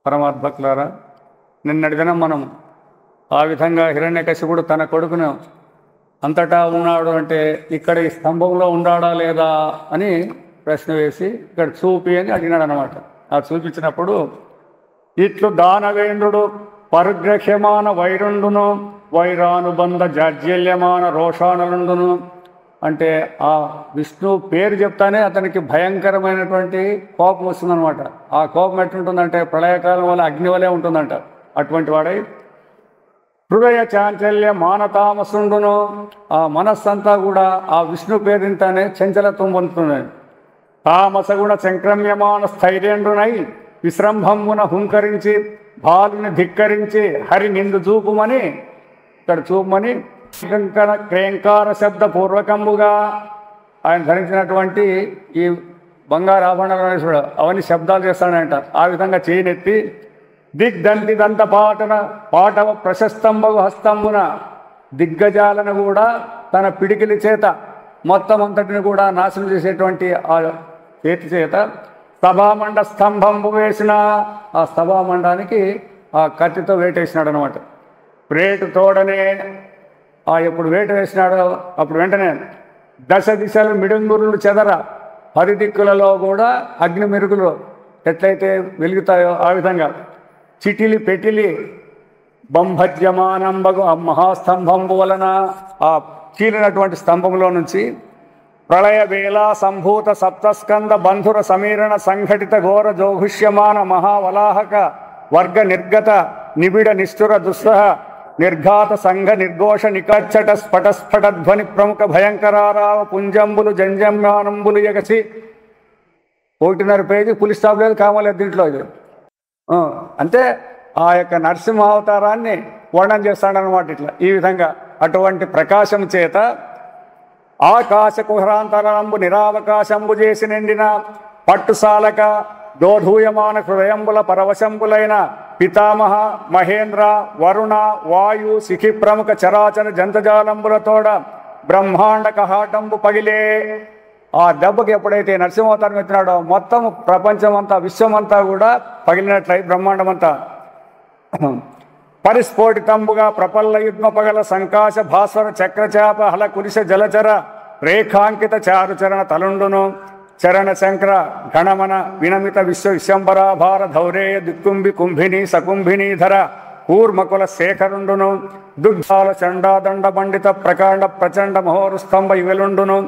పరమాత్మకులారా, నిన్నటి దినం మనం ఆ విధంగా హిరణ్యకశిపుడు తన కొడుకును అంతటా ఉన్నాడు అంటే ఇక్కడ ఈ స్తంభంలో ఉన్నాడా లేదా అని ప్రశ్న వేసి ఇక్కడ చూపి అని అడిగినాడు అనమాట. ఆ చూపించినప్పుడు ఇట్లు దానవేంద్రుడు పరిగ్రహ్యమాన వైరుండును వైరానుబంధ జాజ్యల్యమాన రోషానులుండును అంటే ఆ విష్ణు పేరు చెప్తానే అతనికి భయంకరమైనటువంటి కోపం వస్తుందన్నమాట. ఆ కోపం ఎట్లుంటుందంటే ప్రళయకాలం వల్ల అగ్ని వలె ఉంటుందంట. అటువంటి వాడై హృదయ చాంచల్య మానతామసుండును, ఆ మనస్సంతా కూడా ఆ విష్ణు పేరింతనే చంచలత్వం పొందుతుంది. తామసగుణ సంక్రమ్యమాన స్థైర్యండునై విశ్రంభమున హుంకరించి బాలుని ధిక్కరించి హరి నిందు చూపుమని ఇక్కడ చూపమని క్రేంకార శబ్ద పూర్వకంబుగా ఆయన ధరించినటువంటి ఈ బంగారు ఆభరణాలు అవన్నీ శబ్దాలు చేస్తాడంట. ఆ విధంగా చేయనెత్తి దిగ్దంతి దంత పాటవ ప్రశస్తంబగు హస్తంబున దిగ్గజాలను కూడా తన పిడికిలి చేత మొత్తం అంతటిని కూడా నాశనం చేసేటువంటి ఆ చేతి చేత సభామండ స్తంభంబు వేసిన ఆ సభామండానికి ఆ కత్తితో వేటేసినాడు అనమాట. వేటు తోడనే ఎప్పుడు వేటు వేసినాడో అప్పుడు వెంటనే దశ దిశలు మిడుంగురులు చెదర 10 దిక్కులలో కూడా అగ్ని మెరుగులు ఎట్లయితే వెలుగుతాయో ఆ విధంగా చిటిలి పెటిలి బంభజ్యమానంబగు ఆ మహాస్తంభంబు వలన ఆ చీలినటువంటి స్తంభంలో నుంచి ప్రళయ వేళ సంభూత సప్తస్కంద బంధుర సమీరణ సంఘటిత ఘోర జోఘుష్యమాన మహావలాహక వర్గ నిర్గత నిబిడ నిష్ఠుర దుస్సహ నిర్ఘాత సంఘ నిర్ఘోష నికచ్చట స్ఫటస్ఫటధ్వని ప్రముఖ భయంకరారావ పుంజంబులు జంజమ్యానంబులు ఎగసి 1.5 పేజీ పులి స్టాప్ లేదు కామలేదు దీంట్లో. ఇది అంటే ఆ యొక్క నరసింహావతారాన్ని వర్ణన చేస్తాడనమాట. ఇట్లా ఈ విధంగా అటువంటి ప్రకాశం చేత ఆకాశ కుహరాంతరంబు నిరావకాశంబు చేసి నిండిన పట్టుసాలక దోధూయమాన హృదయంబుల పరవశంబులైన పితామహ మహేంద్ర వరుణ వాయు శిఖి ప్రముఖ చరాచర జంతజాలంబులతోడ బ్రహ్మాండ కహాటంబు పగిలే. ఆ దెబ్బకి ఎప్పుడైతే నరసింహావతారం ఎత్తినాడో మొత్తం ప్రపంచమంతా విశ్వమంతా కూడా పగిలినట్లయి బ్రహ్మాండమంతా పరిస్ఫోటితంబుగా ప్రపల్ల యుగ్మ పగల సంకాశ భాస్వర చక్రచాప హల కురిశ జలచర రేఖాంకిత చారుచరణ తలుండును చరణ శంకర గణమన వినమిత విశ్వంబరాభార ధౌరేయ దిక్కుంభి కుంభిని సకుంభినీధర కూర్మకుల శేఖరుండును దుగ్ధాల చండాదండ పండిత ప్రకాండ ప్రచండ మహోరుస్తంభ ఇవెలుండును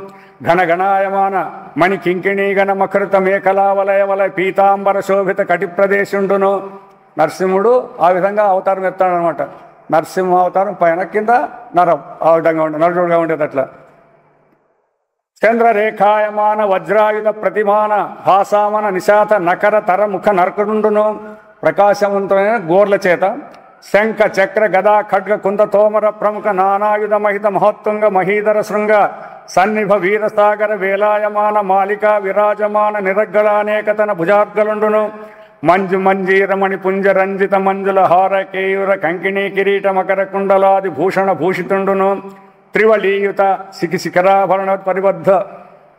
ఘనగణాయమాన మణి కింకిణీగణ మకృత మేకలావలయ వలయ పీతాంబర శోభిత కటిప్రదేశుండును. నరసింహుడు ఆ విధంగా అవతారం ఎత్తాడనమాట. నరసింహ అవతారం పైన కింద నరం ఆ విధంగా నరుడుగా ఉండేది. అట్లా చంద్రరేఖాయమాన వజ్రాయుధ ప్రతిమాన భాసామన నిశాత నకర తర ముఖ నరకుడుండును ప్రకాశవంతమైన గోర్ల చేత శంఖ చక్ర గదా ఖడ్గ కుంద తోమర ప్రముఖ నానాయుధ మహిత మహోత్తుంగ మహీధర శృంగ సన్నిభ వీరసాగర వేలాయమాన మాలిక విరాజమాన నిరగ్గళానేకతన భుజార్గలుండును మంజు మంజీరమణి పుంజ రంజిత మంజుల హార కేయూర కంకిణీ కిరీట మకర కుండలాది భూషణ భూషితుండును త్రివళీయుత శిఖి శిఖరాభరణ పరిబద్ధ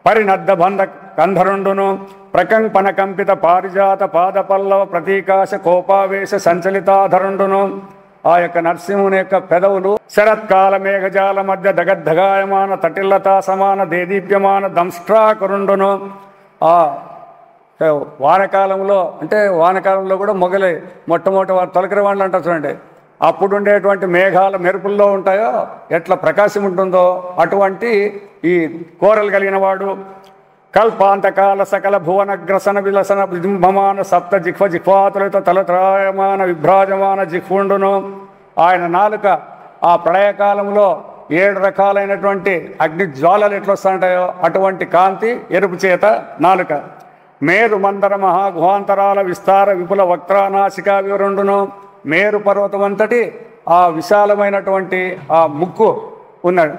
పరినద్ధ బంధ కంధరుండును ప్రకంపన కంపిత పారిజాత పాదపల్లవ ప్రతీకాశ కోపావేశ సంచలితాధరుండును. ఆ యొక్క నరసింహుని యొక్క పెదవులు శరత్కాల మేఘజాల మధ్య దగద్ధగాయమాన తటిల్లతా సమాన దేదీప్యమాన దంష్ట్రాకరుండును. ఆ వానకాలంలో అంటే వానకాలంలో కూడా మొట్టమొదటి తొలకరి వానలు అంటారు చూడండి, అప్పుడు ఉండేటువంటి మేఘాల మెరుపుల్లో ఉంటాయో ఎట్లా ప్రకాశం ఉంటుందో అటువంటి ఈ కోరలు కలిగిన వాడు కల్పాంతకాల సకల భువనగ్రసన విలసన విజృంభమాన సప్త జిహ్వ జిహ్వాతులతో తలత్రాయమాన విభ్రాజమాన జిహ్వుండును. ఆయన నాలుక ఆ ప్రళయకాలంలో 7 రకాలైనటువంటి అగ్ని జ్వాలలు ఎట్లా వస్తుంటాయో అటువంటి కాంతి ఎరుపు చేత నాలుక మేరు మందర మహాగుహాంతరాల విస్తార విపుల వక్త్రానాసికా వివరుండును. మేరు పర్వతం అంతటి ఆ విశాలమైనటువంటి ఆ ముక్కు ఉన్నాడు.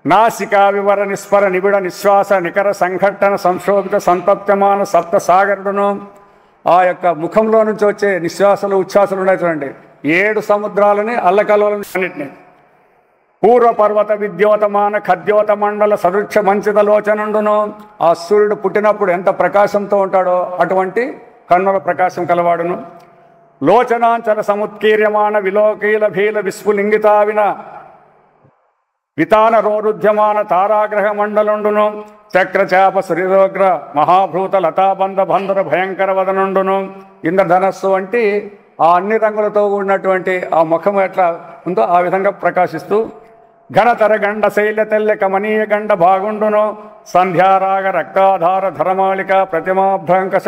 నాసికా వివర నిస్పర నిబిడ నిశ్వాస నికర సంఘటన సంశోభిత సంతప్యమాన సప్త సాగరుడును. ఆ యొక్క ముఖంలో నుంచి వచ్చే నిశ్వాసలు ఉచ్ఛ్వాసలు ఉన్నాయి చూడండి, 7 సముద్రాలని అల్లకల్లోలని అన్నింటినీ పూర్వపర్వత విద్యోతమాన ఖద్యోత మండల సదృక్ష మంచితలోచనుండును. ఆ సూర్యుడు పుట్టినప్పుడు ఎంత ప్రకాశంతో ఉంటాడో అటువంటి కన్నుల ప్రకాశం కలవాడును. లోచనాంచల సముత్కీర్యమాణ విలోకీల భీల విస్ఫులింగితావిన వితాన రోరుధ్యమాన తారాగ్రహ మండలుండును చక్రచాప సురిదోగ్ర మహాభూత లతాబంధ బంధుర భయంకర వదనుండును ఇంద్రధనస్సు వంటి ఆ అన్ని రంగులతో కూడినటువంటి ఆ ముఖం ఎట్లా ఉందో ఆ విధంగా ప్రకాశిస్తూ ఘనతర గండ శైల్య తెల్లె కమనీయ గండ బాగుండును సంధ్యారాగ రక్తాధార ధరమాళిక ప్రతిమాభ్రంకశ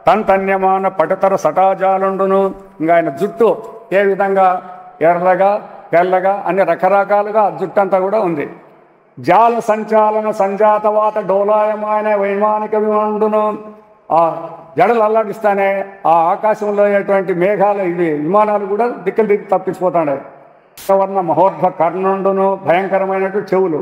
తంతన్యమాన పటుతర సటాజాలుండును. ఇంకా ఆయన జుట్టు ఏ విధంగా ఎర్రగా తెల్లగా అన్ని రకరకాలుగా జుట్టు అంతా కూడా ఉంది. జాల సంచాలన సంజాతవాత డోలాయమాన వైమానిక విమానుడును. ఆ జడలు అల్లాడిస్తానే ఆ ఆకాశంలో అయ్యేటువంటి మేఘాలు ఇవి విమానాలు కూడా దిక్కులు తప్పించిపోతాయి. వర్ణ మహోర్ధ కర్ణుండును భయంకరమైనటువంటి చెవులు.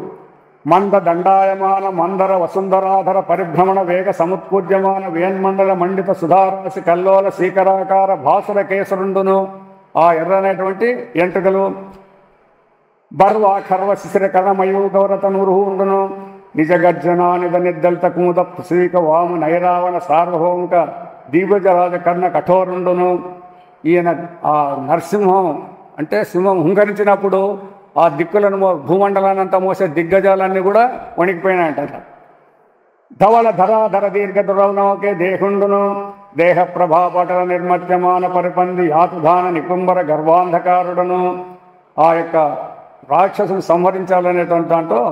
మంద దండాయమాన మందర వసుంధరాధర పరిభ్రమణ వేగ సముత్పూజ్యమాన వేన్మండల మండిత సుధారాశి కల్లోల శీకరాకార భాసుర కేసరుండును. ఆ ఎర్రనేటువంటి ఎంటుకలు బర్వ ఖర్వ శిశిర కర్ణమయూ గౌరత నూరుండును. నిజ గర్జన నిద నిర్దలిత కుముద పుసీక వామ నైరావణ సార్వభౌమిక దీపజరాజ కర్ణ కఠోరుండును. ఈయన ఆ నరసింహం అంటే సింహం హుంకరించినప్పుడు ఆ దిక్కులను భూమండలాన్ని అంతా మోసే దిగ్గజాలన్నీ కూడా వణికిపోయినాయంట. ధవళ ధరాధర దీర్ఘ దురవనోకే దేహుండును. దేహ ప్రభాపటల నిర్మత్యమాన పరిపంది యాతుధాన నికుంబర గర్భాంధకారుడును. ఆ యొక్క రాక్షసుని సంహరించాలనేటువంటి దాంట్లో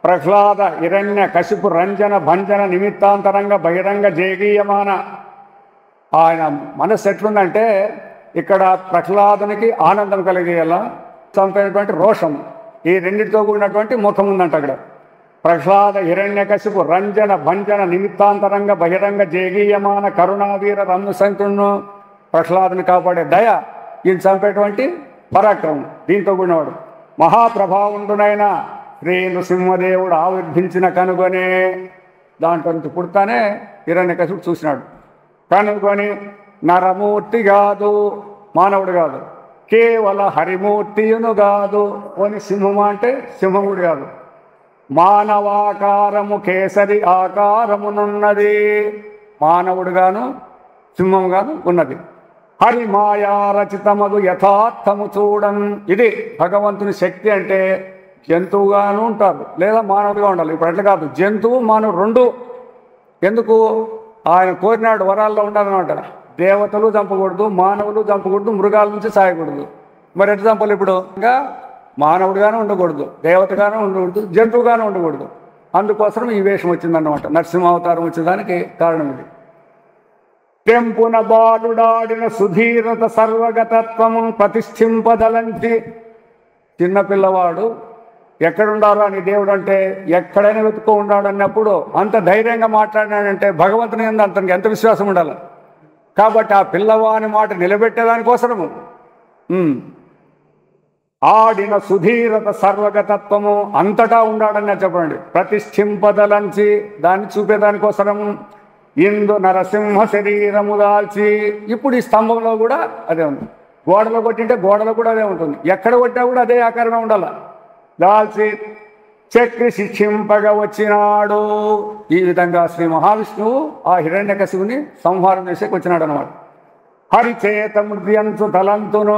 ప్రహ్లాద హిరణ్య కశిపు రంజన భంజన నిమిత్తాంతరంగా బహిరంగ జేగీయమాన ఆయన మనస్సు ఎట్లుందంటే ఇక్కడ ప్రహ్లాదునికి ఆనందం కలిగేలా చంపినటువంటి రోషం ఈ రెండింటితో కూడినటువంటి ముఖం ఉందంట. అక్కడ ప్రహ్లాద హిరణ్య కశిపు రంజన భంజన నిమిత్తాంతరంగా బహిరంగ జేగీయమాన కరుణావీర రమ్ము సంతును. ప్రహ్లాదుని కాపాడే దయ ఈయన చంపేటువంటి పరాక్రమం దీంతో కూడినవాడు. మహాప్రభావుండునైన శ్రీ నృసింహదేవుడు ఆవిర్భించిన కనుగొనే దాంట్లో నుంచి పుడతానే హిరణ్యకశిపుడు చూసినాడు. కనుగొని నరమూర్తి కాదు మానవుడు కాదు కేవల హరిమూర్తియును కాదు అని సింహమా అంటే సింహముడు కాదు మానవాకారము కేసరి ఆకారమునున్నది మానవుడుగాను సింహముగాను ఉన్నది. హరి మాయా రచితమగు యథార్థము చూడన్. ఇది భగవంతుని శక్తి అంటే జంతువుగాను ఉంటారు లేదా మానవుడిగా ఉండాలి. ఇప్పుడు అట్లా కాదు జంతువు మానవుడు రెండు. ఎందుకు ఆయన కోరినాడు వరాల్లో ఉండాలన్నమాట. దేవతలు చంపకూడదు మానవులు చంపకూడదు మృగాల నుంచి సాయకూడదు. మరి ఎట్లా చంపాలి ఇప్పుడు? ఇంకా మానవుడిగానే ఉండకూడదు దేవతగానే ఉండకూడదు జంతువుగానే ఉండకూడదు. అందుకోసం ఈ వేషం వచ్చిందన్నమాట. నరసింహావతారం వచ్చేదానికి కారణం ఇది. తెంపున బాలుడాడిన సుధీరత సర్వగతత్వము ప్రతిష్ఠింపదలంచి చిన్నపిల్లవాడు ఎక్కడుండాలో అని దేవుడు అంటే ఎక్కడైనా వెతుక్కో ఉన్నాడు అన్నప్పుడు అంత ధైర్యంగా మాట్లాడినాడంటే భగవంతుని యందు అతనికి ఎంత విశ్వాసం ఉండాలి. కాబట్టి ఆ పిల్లవాని మాట నిలబెట్టేదానికోసము ఆడిన సుధీరత సర్వగతత్వము అంతటా ఉన్నాడని చెప్పండి. ప్రతిష్ఠింపదలంచి దాన్ని చూపేదానికోసము ఇందు నరసింహ శరీరము దాల్చి. ఇప్పుడు ఈ స్తంభంలో కూడా అదే ఉంది. గోడలో కొట్టింటే గోడలో కూడా అదే ఉంటుంది. ఎక్కడ కొట్టినా కూడా అదే ఆకారమే ఉండాలి. దాల్చి చక్రి శిక్షింపగా వచ్చినాడు. ఈ విధంగా శ్రీ మహావిష్ణువు ఆ హిరణ్యకశిపుని సంహారం చేసేకి వచ్చినాడు అనమాట. హరిచేత మృద్యంతు తలంతును.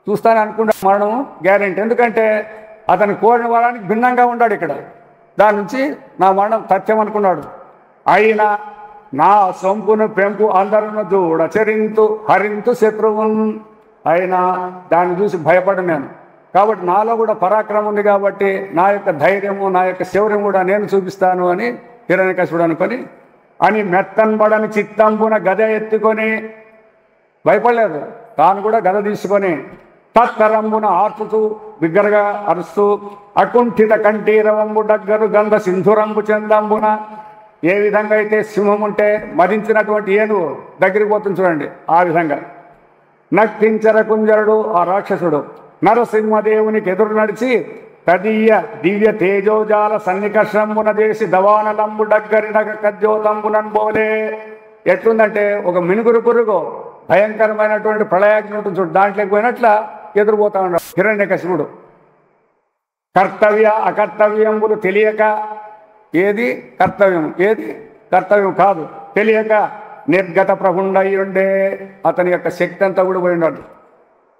చూస్తానే అనుకుంటా మరణం గ్యారెంటీ. ఎందుకంటే అతను కోరిన వారానికి భిన్నంగా ఉన్నాడు ఇక్కడ. దాని నుంచి నా మరణం తథ్యం అనుకున్నాడు. అయినా నా సొంపును పెంపు అందరును చూడచరింతు హరింతు శత్రువున్. అయినా దాన్ని చూసి భయపడ నేను. కాబట్టి నాలో కూడా పరాక్రమం ఉంది కాబట్టి నా యొక్క ధైర్యము నా యొక్క శౌర్యం కూడా నేను చూపిస్తాను అని హిరణ్యకశిపుడు అనుకొని అని మెత్తన్బడని చిత్తంపున గద ఎత్తుకొని భయపడలేదు. తాను కూడా గద తీసుకొని తత్తరంబున ఆర్పుతూ బిగ్గరగా అరుస్తూ అకుంఠిత కంఠీరవంబు డగ్గరు గంధ సింధురంబు చందంబున. ఏ విధంగా అయితే సింహం ఉంటే మరించినటువంటి ఏనుగు దగ్గరికి పోతుంది చూడండి ఆ విధంగా నక్కించర కుంజరుడు ఆ రాక్షసుడు నరసింహదేవునికి ఎదురు నడిచి తదీయ దివ్య తేజోజాల సన్నికర్షంబున చేసి దవానలంబు డగ్గరి నగ కజ్జోతంబునన్ బోలే. ఎట్లుందంటే ఒక మినుగురు పురుగు భయంకరమైనటువంటి ప్రళయాగ్ని ఉంటుంది చూడు దాంట్లోకి పోయినట్ల ఎదురుపోతా ఉన్నాడు హిరణ్యకశిపుడు. కర్తవ్య అకర్తవ్యంబులు తెలియక ఏది కర్తవ్యం ఏది కర్తవ్యం కాదు తెలియక నిర్గత ప్రభుండయ్యుండే, అతని యొక్క శక్తి అంతా కూడా పోయి ఉన్నాడు.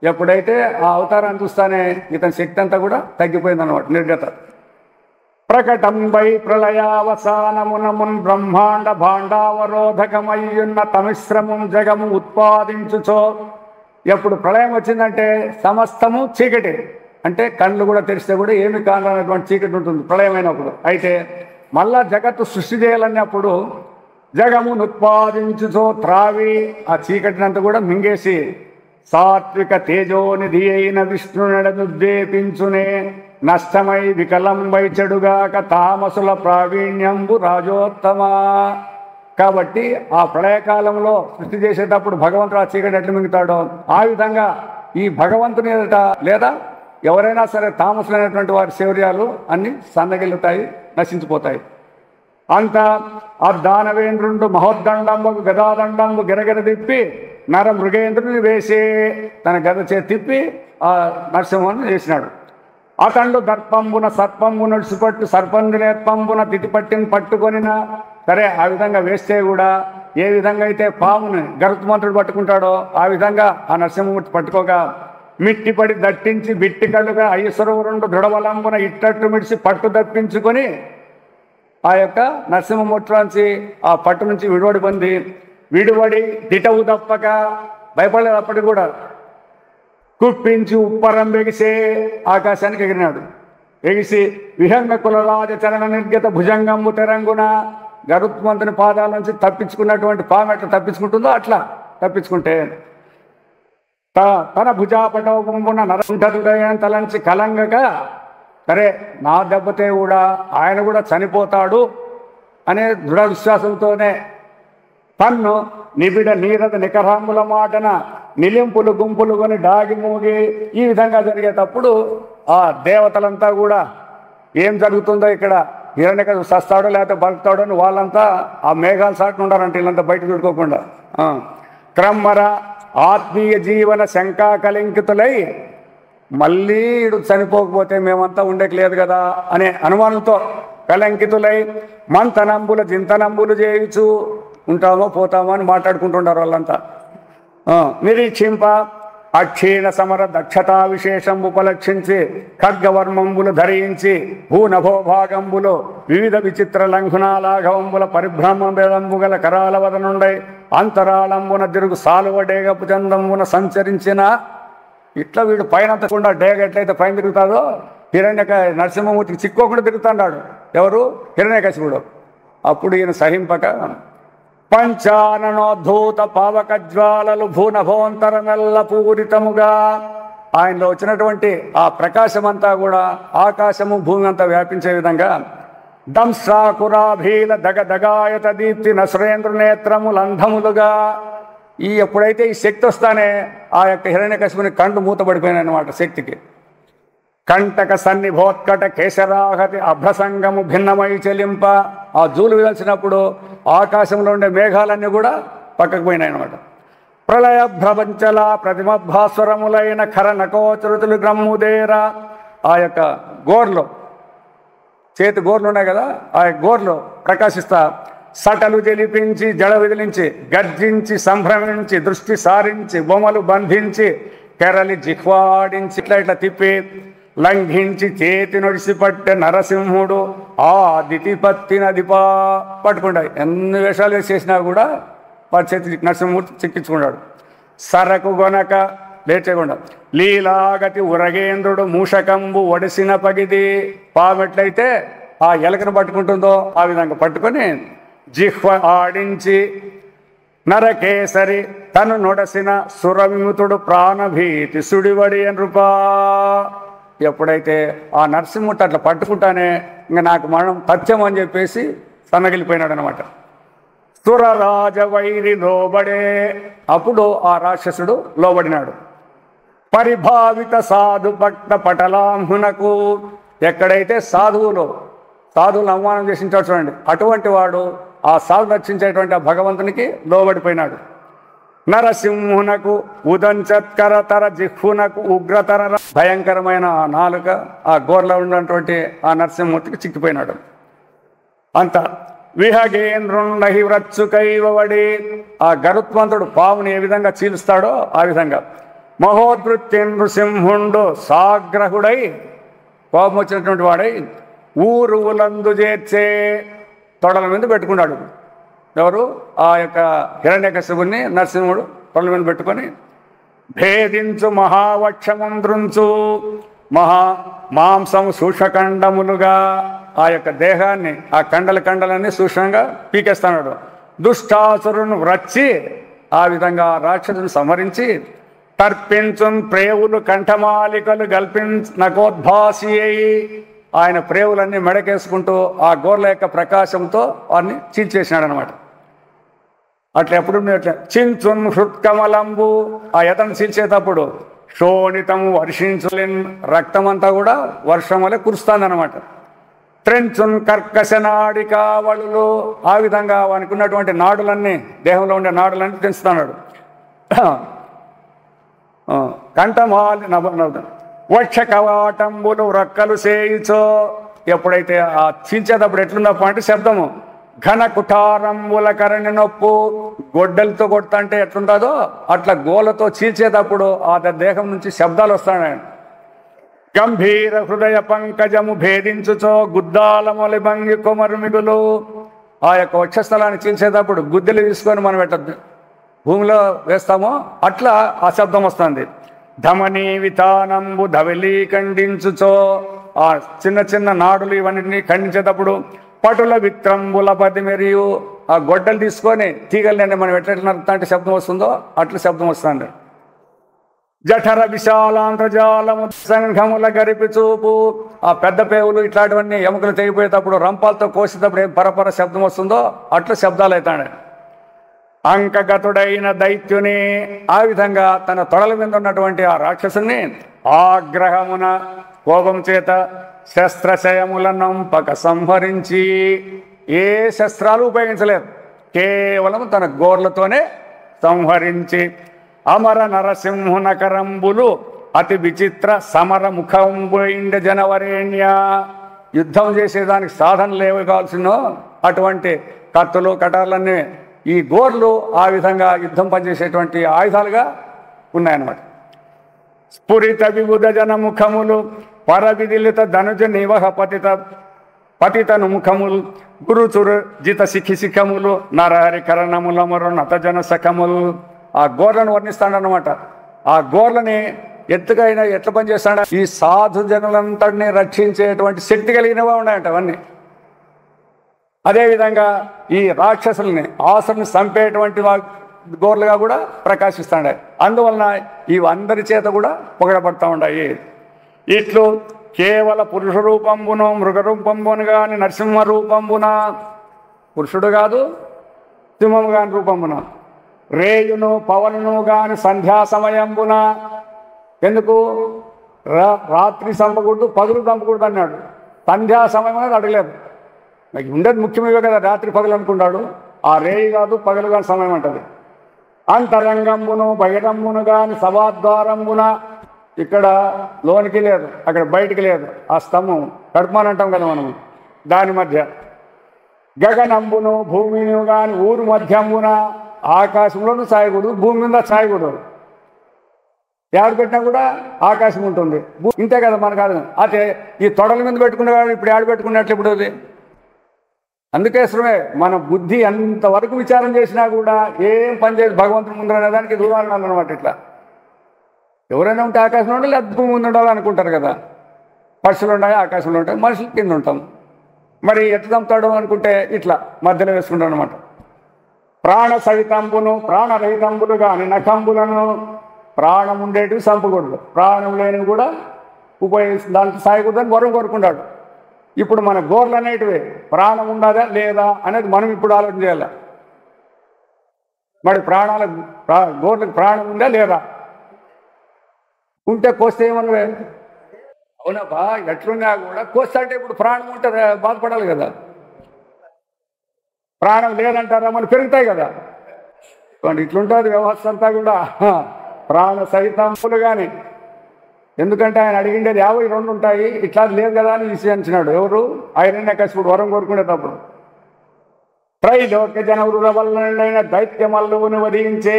ఎప్పుడైతే ఆ అవతారాన్ని చూస్తానే ఇతని శక్తి అంతా కూడా తగ్గిపోయిందన్నమాట, నిర్గత. ప్రకటం వై ప్రళయావసానమునమున్ బ్రహ్మాండ భాండావరోధకమయ్యున్న తమిశ్రమం జగము ఉత్పాదించుచో. ఎప్పుడు ప్రళయం వచ్చిందంటే సమస్తము చీకటి, అంటే కళ్ళు కూడా తెరిస్తే కూడా ఏమి కానటువంటి చీకటి ఉంటుంది ప్రళయమైనప్పుడు. అయితే మళ్ళా జగత్తు సృష్టి చేయాలన్నప్పుడు జగమును ఉత్పాదించుచో త్రావి ఆ చీకటినంతా కూడా మింగేసి సాత్విక తేజోనిధి అయిన విష్ణునెడనుద్దేపించునే నష్టమై వికలంబై చెడుగాక తామసుల ప్రావీణ్యంబు రాజోత్తమ. కాబట్టి ఆ ప్రళయకాలంలో సృష్టి చేసేటప్పుడు భగవంతుడు ఆ చీకటి ఎట్లా మింగుతాడో ఆ విధంగా ఈ భగవంతుని ఎదుట లేదా ఎవరైనా సరే తామసులైనటువంటి వారి శౌర్యాలు అన్నీ సన్నగిల్లుతాయి, నశించిపోతాయి. అంత ఆ దానవేంద్రుడు మహోద్దండంబు గదాదండంబు గిరగిర తిప్పి నర మృగేంద్రుని వేసి తన గద చే తిప్పి ఆ నరసింహను చేసినాడు. అతండు దర్పంబున సర్పంబు నడిచిపట్టు సర్పందునేత్పంబున తిటిపట్టిని పట్టుకొనిన సరే ఆ విధంగా వేస్తే కూడా ఏ విధంగా అయితే పాముని గరుత్మంతుడు పట్టుకుంటాడో ఆ విధంగా ఆ నరసింహమూర్తి పట్టుకోగా మిట్టిపడి దట్టించి బిట్టి కళ్ళుగా ఐశ్వరవురుండు దృఢబలంబున ఇట్టట్టు మిడిచి పట్టు దప్పించుకొని ఆ యొక్క నరసింహమూర్తి నుంచి ఆ పట్టు నుంచి విడివడి పొంది విడివడి దిటవు తప్పక భయపడలేదు. అప్పటికి కూడా కుప్పించి ఉప్పరం ఎగిసే ఆకాశానికి ఎగిరినాడు. ఎగిసి విహంగ కులరాజ చరణ నిర్గత భుజంగంబు తెరంగున గరుత్మంతుని పాదాల నుంచి తప్పించుకున్నటువంటి పాము ఎట్లా తప్పించుకుంటుందో అట్లా తప్పించుకుంటే తన భుజాపటోపంబున నరంధరుడైన తలంచి కలంగక సరే నా దెబ్బతే కూడా ఆయన కూడా చనిపోతాడు అనే దృఢ విశ్వాసంతోనే తన్ను నిబిడ నీరద నికరాముల మాటన నిలింపులు గుంపులు కొని డాగి మూగి ఈ విధంగా జరిగేటప్పుడు ఆ దేవతలంతా కూడా ఏం జరుగుతుందో ఇక్కడ హిరణ్యకశిపుడు సస్తాడో లేకపోతే బతుకుతాడో అని వాళ్ళంతా ఆ మేఘాల సాటున ఉండారంటే వీళ్ళంతా బయట చూడుకోకుండా క్రమ్మర ఆత్మీయ జీవన శంకా కలింకితులై మళ్ళీ ఇడు చనిపోకపోతే మేమంతా ఉండేకి లేదు కదా అనే అనుమానంతో కలంకితులై మంతనంబుల చింతనంబులు చేయించు ఉంటామో పోతామో అని మాట్లాడుకుంటున్నారు వాళ్ళంతా. నిరీక్షింప అక్షీణ సమర దక్షతా విశేషం ఉపలక్షించి ఖడ్గవర్మంబులు ధరించి భూనభోభాగంబులు వివిధ విచిత్ర లంఘునాలాఘవంబుల పరిభ్రమంబు గల కరాల వదనుండై అంతరాళంబున తిరుగు సాలువ డేగపు చందంబున సంచరించిన ఇట్లా వీడు పైన తకుండా డేగ ఎట్లయితే పైన తిరుగుతాడో నరసింహమూర్తికి చిక్కోకుండా తిరుగుతాడు. ఎవరు? హిరణ్యకశిపుడు. అప్పుడు ఈయన సహింపక పంచాననోద్ధూత పావక జ్వాలలు భూనభోంతరమెల్ల పూరితముగా ఆయనలో వచ్చినటువంటి ఆ ప్రకాశమంతా కూడా ఆకాశము భూమి అంతా వ్యాపించే విధంగా దంశ్రాకురాభీల దగదగాయత దీప్తి నసురేంద్ర నేత్రములు అంధములుగా ఈ ఎప్పుడైతే ఈ శక్తి వస్తానే ఆ యొక్క హిరణ్యకశిపుని కండు మూతపడిపోయినాయి అన్నమాట. శక్తికి కంటక సన్నిభోత్కట కేశరాహతి అభ్రసంగము భిన్నమై చెలింప ఆ జూలు వేల్చినప్పుడు ఆకాశంలో ఉండే మేఘాలన్నీ కూడా పక్కకు పోయినాయి అన్నమాట. ప్రళయ భ్రవంచల ప్రతిమ భాస్వరములైన ఖర నకోచరుతులు గ్రమ్ముదేరా ఆ యొక్క గోర్లు చేతి గోర్లు ఉన్నాయి కదా ఆ గోర్లు ప్రకాశిస్తా సటలు జలిపించి జడ విదిలించి గర్జించి సంభ్రమించి దృష్టి సారించి బొమ్మలు బంధించి కెరలి జిహ్వాడించి ఇట్లా ఇట్లా తిప్పి లంఘించి చేతి నొడిసి పట్టే నరసింహుడు ఆ దితిపత్తి నదిపా పట్టుకుంటా ఎన్ని వేషాలు వేసేసినా కూడా చేతి నరసింహమూర్తి చిక్కించుకున్నాడు. సరకు గొనక లేచేయకుండా లీలాగతి ఉరగేంద్రుడు మూషకంబు ఒడిసిన పగిది పామెట్లయితే ఆ ఎలకను పట్టుకుంటుందో ఆ విధంగా పట్టుకొని జిహ్వ ఆడించి నరకేసరి తను నొడసిన సురవిముతుడు ప్రాణభీతి సుడివడి నృపా. ఎప్పుడైతే ఆ నరసింహుడు అట్లా పట్టుకుంటానే ఇంకా నాకు మరణం తథ్యం అని చెప్పేసి సన్నగిలిపోయినాడు అనమాట. సురరాజ వైరి లోబడే అప్పుడు ఆ రాక్షసుడు లోబడినాడు. పరిభావిత సాధు భక్త పటలాంహునకు ఎక్కడైతే సాధువులను అవమానం చేసింటాడు చూడండి అటువంటి వాడు ఆ సాధు రక్షించేటువంటి ఆ భగవంతునికి లోబడిపోయినాడు. నరసింహునకు ఉదంచత్కర తర జిహ్వునకు ఉగ్రతర భయంకరమైన ఆ నాలుక ఆ గోర్లో ఉన్నటువంటి ఆ నరసింహమూర్తికి చిక్కిపోయినాడు. అంత విహగేంద్రుండహి వ్రచ్చుకైవడి, ఆ గరుత్మంతుడు పావుని ఏ విధంగా చీలుస్తాడో ఆ విధంగా మహోద్వృత్తి నృసింహుండు సాగ్రహుడై, కోపం వచ్చినటువంటి వాడై ఊరువులందు చేర్చే, తొడల మీద పెట్టుకున్నాడు. ఎవరు? ఆ యొక్క హిరణ్యకశిపుని నరసింహుడు తొడల మీద పెట్టుకొని భేదించు మహావక్షమంద్రుంచు, మాంసం సూక్ష్మఖండములుగా, ఆ యొక్క దేహాన్ని ఆ కండలన్నీ సూక్ష్మంగా పీకేస్తున్నాడు. దుష్టాసురును వ్రచ్చి, ఆ విధంగా రాక్షసుని సంహరించి తర్పించున్ ప్రేవులు కంఠమాలికలు నకోద్భాసి అయి, ఆయన ప్రేవులన్నీ మెడకేసుకుంటూ ఆ గోర్ల యొక్క ప్రకాశంతో వారిని చీల్చేసినాడు అనమాట. అట్లా ఎప్పుడు చించున్ హృత్కమలంబు, ఆ ఎతను చీల్చేటప్పుడు శోణితం వర్షించులిన్, రక్తం అంతా కూడా వర్షం వల్ల కురుస్తుందన్నమాట. త్రెంచున్ కర్కశనాడికావళులు, ఆ విధంగా వానికి ఉన్నటువంటి నాడులన్నీ, దేహంలో ఉండే నాడులన్నీ తెంచుతున్నాడు. కంఠమాలి వక్ష కవాటంబులు రక్కలు సేయిచో, ఎప్పుడైతే ఆ చీల్చేటప్పుడు ఎట్లున్నప్పు అంటే శబ్దము ఘన కుఠారంబుల కరణి నొప్పు, గొడ్డలతో కొడుతుంటే ఎట్లుంటుందో అట్లా గోలతో చీల్చేటప్పుడు ఆ దేహం నుంచి శబ్దాలు వస్తాయి. గంభీర హృదయ పంకజము భేదించుచో గుద్దాలమొలి భంగి కొమరుమిగులు, ఆ యొక్క వక్షస్థలాన్ని చీల్చేటప్పుడు గుద్దెలు తీసుకొని మనం ఎట్లా భూమిలో వేస్తామో అట్లా ఆ శబ్దం వస్తుంది. ధమనీ వితానంబు ధవలి ఖండించుచో, ఆ చిన్న చిన్న నాడులు ఇవన్నిటిని ఖండించేటప్పుడు పటుల విత్రంబుల పది మరియు, ఆ గొడ్డలు తీసుకొని తీగలనే మనం ఎట్లా నరుకుతా శబ్దం వస్తుందో అట్లా శబ్దం వస్తుంది. జఠర విశాలాంధ్రజాలము సంఘముల గరిపి చూపు, ఆ పెద్ద పేవులు ఇట్లాంటివన్నీ ఎముకలు తెగిపోయేటప్పుడు రంపాలతో కోసేటప్పుడు ఏం పరపర శబ్దం వస్తుందో అట్లా శబ్దాలు అవుతాడు. అంకగతుడైన దైత్యుని, ఆ విధంగా తన తొడల మీద ఉన్నటువంటి ఆ రాక్షసుని ఆగ్రహమున కోపం చేత శస్త్రశయముల నంపక సంహరించి, ఏ శస్త్రాలు ఉపయోగించలేదు, కేవలం తన గోర్లతోనే సంహరించి అమర నరసింహునకరంబులు అతి విచిత్ర సమర ముఖంబుండ జనవరేణ్య, యుద్ధం చేసేదానికి సాధనలు ఏవి కావాల్సినో అటువంటి కత్తులు కటార్లన్నీ ఈ గోర్లు ఆ విధంగా యుద్ధం పనిచేసేటువంటి ఆయుధాలుగా ఉన్నాయన్నమాట. స్ఫురిత విబుధ జన ముఖములు పరవిదిలిత ధనుజ నివహ పతితను ముఖములు గురుచురు జిత శిఖములు నరహరి కరణములమరు నతజన సఖములు, ఆ గోర్లను వర్ణిస్తాడనమాట. ఆ గోర్లని ఎత్తుకైనా ఎట్లా పనిచేస్తాడ, ఈ సాధు జనులంతటినీ రక్షించేటువంటి శక్తి కలిగినవా ఉన్నాయంట అవన్నీ. అదేవిధంగా ఈ రాక్షసుల్ని ఆసుల్ని చంపేటువంటి గోర్లుగా కూడా ప్రకాశిస్తాయి. అందువలన ఇవందరి చేత కూడా పొగడబడతా ఉన్నాయి. ఇట్లు కేవల పురుష రూపంబును మృగ రూపంబును గాని నరసింహ రూపంబున, పురుషుడు కాదు సింహము గాని రూపంబున, రేయును పవనును గాని సంధ్యా సమయంబున, ఎందుకు రాత్రి చంపకూడదు పగులు చంపకూడదు అన్నాడు. సంధ్యా సమయం అనేది అడగలేదు. నాకు ఉండేది ముఖ్యమే కదా, రాత్రి పగలు అనుకున్నాడు. ఆ రేయి కాదు పగలు కాని సమయం అంటది. అంతరంగంబును బహిరంబును గాని సభాద్వారంబున, ఇక్కడ లోనికి లేదు అక్కడ బయటికి లేదు, ఆ స్తంభం కడుపుమాని అంటాం కదా మనము, దాని మధ్య గగనంబును భూమిని గాని ఊరు మధ్యంబున, ఆకాశంలోనూ సాయకూడదు భూమి మీద సాయకూడదు, ఏడు పెట్టినా కూడా ఆకాశం ఉంటుంది. ఇంతే కదా మన కాదు. అయితే ఈ తొడల మీద పెట్టుకునేవాడు ఇప్పుడు ఏడు పెట్టుకున్నట్లు ఇప్పుడు అది. అందుకే శ్రమే మన బుద్ధి అంతవరకు విచారం చేసినా కూడా ఏం పని చేసి భగవంతుడు ముందు అనేదానికి దూరాలు అనమాట. ఇట్లా ఎవరైనా ఉంటే ఆకాశంలో ఉండాలి, లేదా భూమి ముందు ఉండాలి అనుకుంటారు కదా. పక్షులు ఉంటాయి ఆకాశంలో ఉంటాయి, మనుషులు కింద ఉంటాం. మరి ఎట్లా చంపుతాడు అనుకుంటే ఇట్లా మధ్యలో వేసుకుంటాడు అనమాట. ప్రాణ సవితంబును ప్రాణరహితంబులు కానీ నఖంబులను, ప్రాణం ఉండేటివి చంపకూడదు, ప్రాణం లేనివి కూడా ఉపయోగిస్తుంది, దానికి సాయకూడదని వరం కోరుకుంటాడు. ఇప్పుడు మన గోర్లు అనేటివి ప్రాణం ఉండదా లేదా అనేది మనం ఇప్పుడు ఆలోచన చేయాలి. మరి గోర్లకు ప్రాణం ఉందా లేదా, ఉంటే కోస్తే ఏమన్నా అవునబ్బా ఎట్లున్నా కూడా కోస్తే అంటే ఇప్పుడు ప్రాణం ఉంటుంది బాధపడాలి కదా. ప్రాణం లేదంటారా మనం పెరుగుతాయి కదా. ఇట్లుంటుంది వ్యవస్థ అంతా కూడా ప్రాణ సహితంపులు కానీ. ఎందుకంటే ఆయన అడిగిండేది 52 ఉంటాయి, ఇట్లా లేదు కదా అని విషయించినాడు. ఎవరు? హిరణ్యకశిపుడు వరం కోరుకునేటప్పుడు త్రైలోక్య జనవృవల్లైన దైత్యమల్లువుని వధించే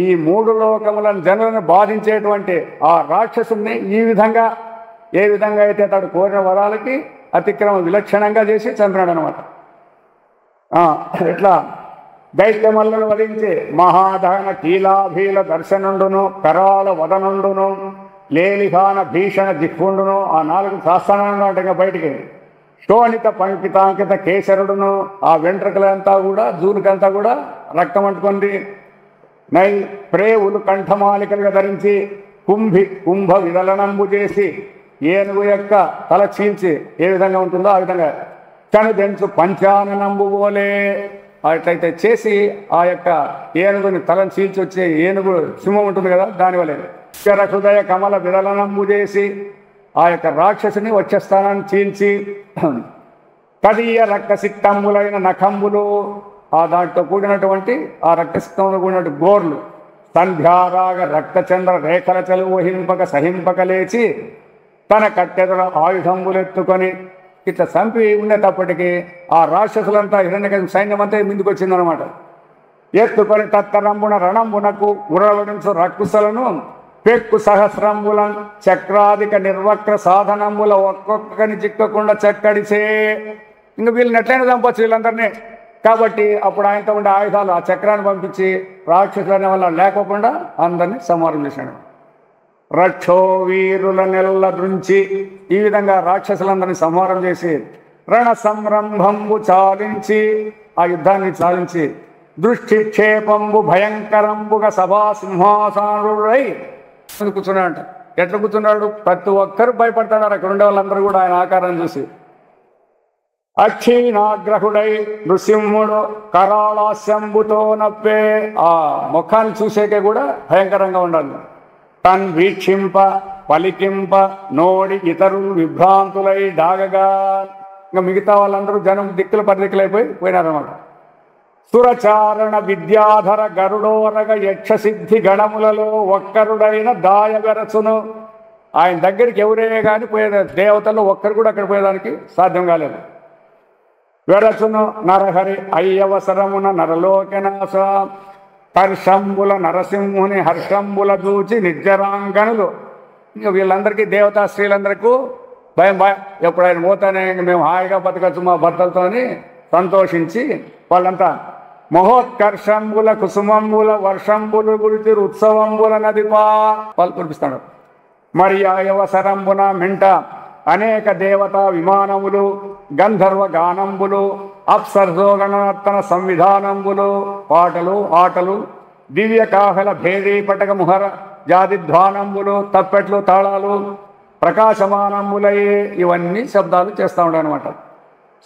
ఈ 3 లోకములను జనులను బాధించేటువంటి ఆ రాక్షసుని ఈ విధంగా ఏ విధంగా అయితే అతడు కోరిన వరాలకి అతిక్రమ విలక్షణంగా చేసి చంపినాడు అనమాట. ఎట్లా దైత్యమల్లును వధించి మహాదహన కీలాభీల దర్శనుండును, కరాళ వదనుండును, లేలిహాన భీషణ జిహ్వుండును, ఆ 4 శాస్త్రాలు అంటే బయటికి శోణిత పంకితాంకిత కేసరుడును, ఆ వెంట్రుకలంతా కూడా జూనికంతా కూడా రక్తం అంటుకుంది. నై ప్రేవులు కంఠమాలికలుగా ధరించి కుంభ విదలనంబు చేసి ఏనుగు యొక్క తల చీల్చి ఏ విధంగా ఉంటుందో ఆ విధంగా కనుదెంచు పంచాననంబు పోలే అట్లయితే చేసి ఆ యొక్క ఏనుగుని తలను చీల్చి వచ్చే ఏనుగు సింహం ఉంటుంది కదా, దానివల్లే హృదయ కమల విదలనంబు చేసి ఆ యొక్క రాక్షసుని వచ్చే స్థానాన్ని చీల్చి తదీయ రక్తసిక్తంబులైన నఖంబులు, ఆ దాంట్లో కూడినటువంటి ఆ రక్తసిక్తంలో కూడినటువంటి గోర్లు సంధ్యారాగ రక్తచంద్ర రేఖల చలువు హింపక సహింపక లేచి తన కట్టెదల ఆయుధంబులెత్తుకొని ఇట్లా చంపి ఉండేటప్పటికీ ఆ రాక్షసులంతా హిరణ్యకశిపుని సైన్యం అంతా ముందుకు వచ్చిందనమాట. ఎత్తుకొని తత్తరంబున రణంబునకు ఉరవడించు రక్కుసలను పెక్కు సహస్రంబులను చక్రాధిక నిర్వక్ర సాధనంబుల ఒక్కొక్కని చిక్కకుండా చక్కడిసే. ఇంక వీళ్ళని ఎట్లయినా చంపొచ్చు వీళ్ళందరినీ. కాబట్టి అప్పుడు ఆయనతో ఉండే ఆయుధాలు ఆ చక్రాన్ని పంపించి రాక్షసులనే వల్ల లేకోకుండా అందరినీ సంహారం చేశాడు. రక్షో వీరుల నెల్ల దృంచి ఈ విధంగా రాక్షసులందరినీ సంహారం చేసి రణ సంరంభంబు చాలించి ఆ యుద్ధాన్ని చాలించి దృష్టిక్షేపంబు భయంకరంబుగా సభా సింహాసనుడై కూర్చున్నాడంట. ఎట్లా కూర్చున్నాడు? ప్రతి ఒక్కరు భయపడతాడు అక్కడ ఉండే వాళ్ళందరూ కూడా ఆయన ఆకారం చూసి. అక్షీణాగ్రహుడై నృసింహుడు కరాళాస్యంబుతో నప్పే ఆ ముఖాన్ని చూసేకే కూడా భయంకరంగా ఉండాలి. తన్ వీక్షింప పలికింప నోడి ఇతరులు విభ్రాంతులై డాగగా ఇంకా మిగతా వాళ్ళందరూ జనం దిక్కులు పరిదిక్కులైపోయి పోయినారన్నమాట. సురచారణ విద్యాధర గరుడోరగ యక్షసిద్ధి గణములలో ఒక్కరుడైన దాయవెరచును. ఆయన దగ్గరికి ఎవరే కానీ పోయేది దేవతల్లో ఒక్కరు కూడా అక్కడ పోయేదానికి సాధ్యం కాలేదు. వెరచును నరహరి అయ్యవసరమున నరలోకనాశ హర్షంబుల నరసింహుని హర్షంబుల చూచి నిర్జరాంగనులు. ఇంకా వీళ్ళందరికీ దేవతా స్త్రీలందరికీ భయం ఎప్పుడు ఆయన పోతానే మేము హాయిగా బతకచ్చు మా భర్తలతోని సంతోషించి వాళ్ళంతా మహోత్కర్షంబుల కుసుమంబుల వర్షంబులు గురించి ఉత్సవంబుల నదిపా వాళ్ళు కురిపిస్తాడు. మరి ఆయవసరంబున మింట అనేక దేవతా విమానములు గంధర్వ గానంబులు అప్సర్జోగణనర్తన సంవిధానంబులు పాటలు ఆటలు దివ్య కాహల భేదీ పటక ముహర జాతిధ్వానంబులు తప్పెట్లు తాళాలు ప్రకాశమానంబులయ్యే ఇవన్నీ శబ్దాలు చేస్తూ ఉంటాయి అన్నమాట.